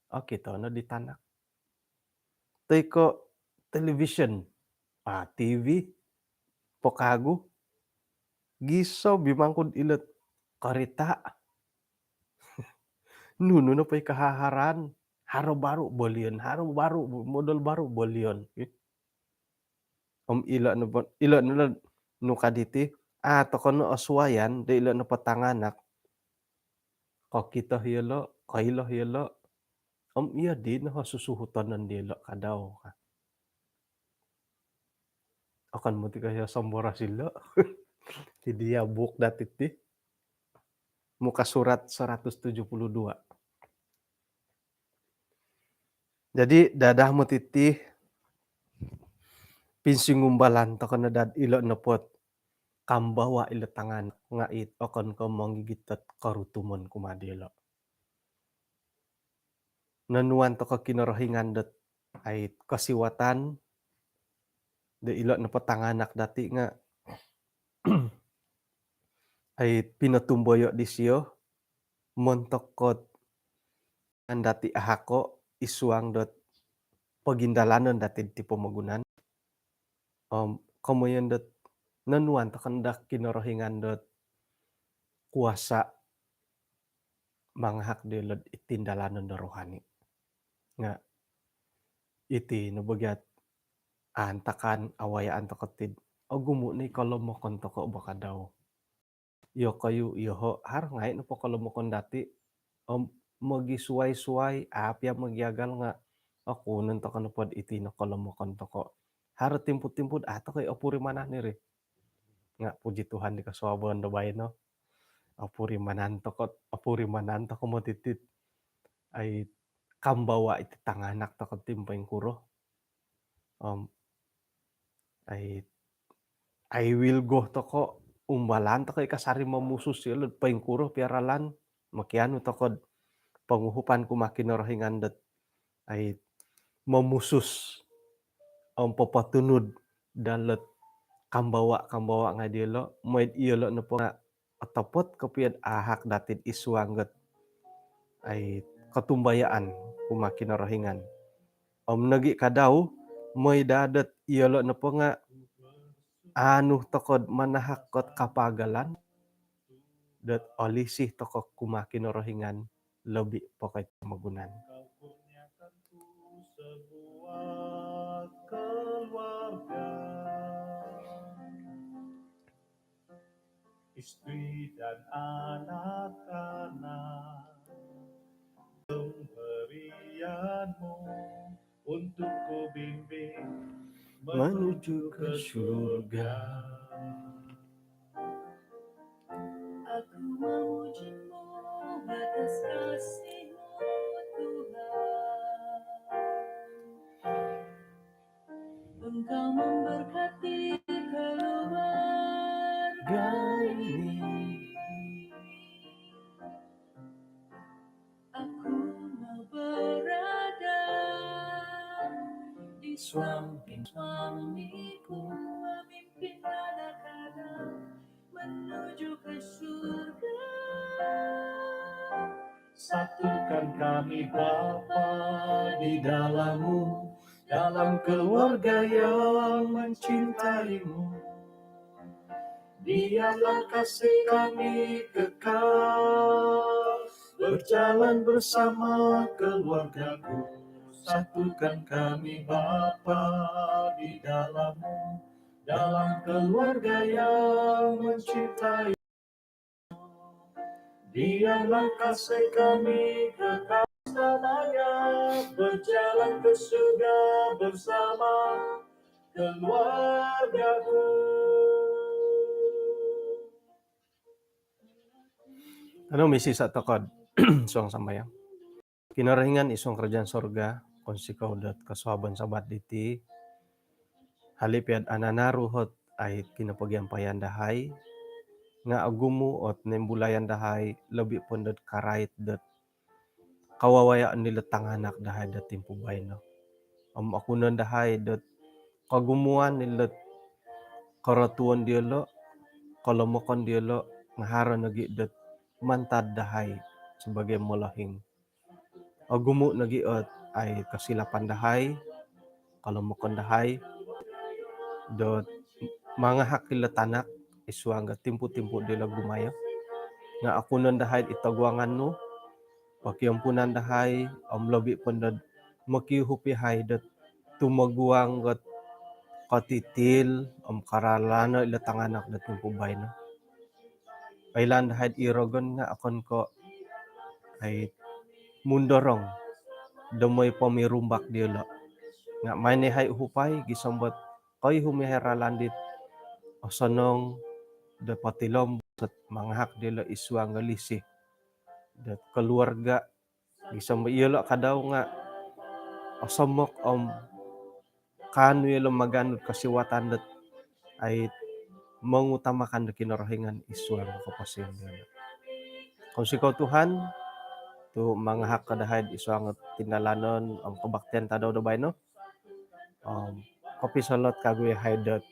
Kita na di tanak. Teko television, TV, pokago, giso bimangkod ilet karita. Nuno na pa'y kahaharan, haro baru bolion, haro baru model baru bolion. Ila na no kaditi, toko no aswayan da ila na patanganak. Kita hiyalo, kaila hiyalo, iya di na susuhutan nila kadaw ka. Akan mo ti kaya sambora sila. Ti dia book datit ti. Muka surat 172. Jadi dadah mo titi pinsingumbalan to na dad ilo na pot kambawa ilo tangan ngait akan ko manggigitat karutuman kumadilo. Nanuan to ka kinarahingan dat ay kasiwatan da ilo na patanganak dati nga ay pinatumboyo di siyo montokot ang dati ahako isuang dot pagindalanon dati ti pamagunan. Kamuyan dot nanuan to kandak kinarahingan dot kuasa manghak delod itindalanon da rohani. Nga iti nabagyat antakan awayaan to katid agumo ni kalomokon to ko baka daw. Yo kayo ho har ngay no po kalomokon dati magisuway-suway apya magyagal nga ako nun to kanupod iti no kalomokon to ko. Har timpud-timpud ato kay apuri manah ni re. Nga puji Tuhan di kaswaban da bayan no. Apuri manan to ko mo titit ay kambawa iti tanganak to katimpay kuro. I will go to ko umbalan to kay kasari mamusus sila paing kuro piaralan makiano to kod panguhupan ko makinarahingan dat ay mamusus ang papatunod dalat kambawa nga dilo may iyalo na po nga atapot kapiyad ahak datit iswangget ay katumbayaan kumakinarahingan. Nagi kadaw may dadat iyalo na po nga tokod manahakot kapagalan dat alisih toko kumakinarahingan labi po kay magunan. Istri dan anak-anak, pemberianmu untuk ku bimbing menuju ke surga. Aku memujimu atas kasih-Mu Tuhan. Engkau memberkati keluarga ini. Aku mau berada di samping suamiku, memimpin anak-anak menuju ke surga. Satukan kami Bapa di dalam-Mu, dalam keluarga yang mencintai-Mu. Biarlah kasih kami kekal, berjalan bersama keluarga-Ku. Satukan kami Bapa di dalam-Mu, dalam keluarga yang mencintai. Biarlah kasih kami kekal selamanya, berjalan ke surga bersama keluarga-Ku. Ano misi sa tokod suang sambayang? Kinarahingan isong kerajaan sorga, konsikaw dat kasuaban sabat diti, halipiad ananaruhot ay kinapagyampayan dahay, nga agumu ot nembulayan dahay, labi pon dat karait dat kawawayaan nila tanganak dahay dat timpubay no. Akunan dahay dat kagumuan nila karatuan dielo, kalamukan dielo, ngahara nagi dat mantad dahay sebagai malahing. Agumu nagi ot ay kasilapan dahay, kalamukan dahay, dot mga hakila tanak iswangga timpu-timpu dila gumaya. Nga akunan dahay itagwangan no, pakiampunan dahay, labi pandad makihupihay dat tumaguang gat katitil, karalana ila tanganak dat timpubay no. Kailan dahay iragon nga akon ko ay mundorong damoy pamirumbak dila. Nga manihay uhupay gisambot koy humiheralandit asanong dapatilom at manghak dila iswang galisi dat keluarga gisambot iyala kadaw nga asamok kanu ilo maganod kasiwatan dat ay mangutamakan da kinarahingan iswang kapasin dila. Konsikaw Tuhan tu manghak kadahay iswang tinalanon kabaktian tadaw dabay no. Kapisalot kaguya haydat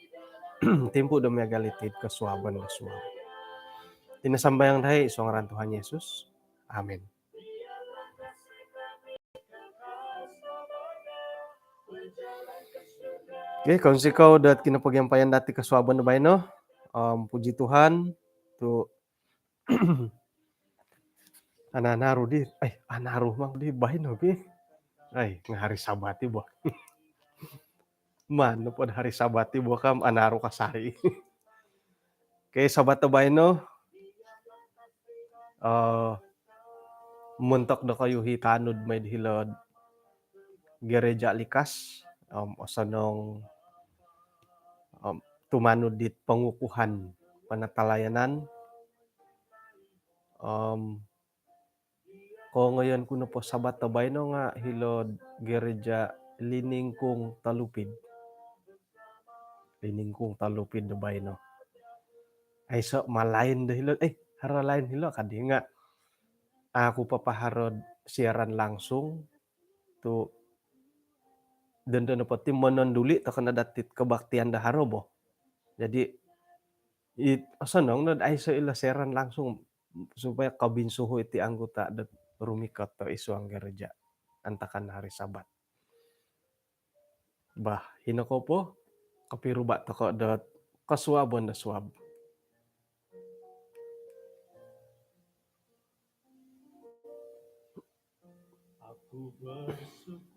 timpu da megalitid kasuaban da suab. Tinasambayang dahay isong ngaran Tuhan Yesus. Amen. Okay, konsikaw dat kinapagyampayan dati kasuaban dabay no. Puji Tuhan tu ananaru di anaru mang di bahin no pi. Ay nga hari Sabati bo. Man pod hari Sabati bo kam anaru kasari. Okay, Sabat dabay no. Muntok da kayo hitanod may hilod gereja likas asanong tumanod dit pangukuhan panatalayanan. Ko ngayon kuno po Sabat dabay no nga hilod gereja Liningkung Talupid. Liningkung Talupid dabay no. Ay so malain da hilod haralain hilo kadi nga aku papaharod siaran langsung tu dan pati mananduli takana datit kebaktian da haro bo. Jadi asanong ay sa ila siaran langsung supaya kabinsuho iti anggota dat rumikat to iswang gereja antakan hari Sabat. Bah hinako po kapiruba tako dat kasuaban da suab. Aku bersyukur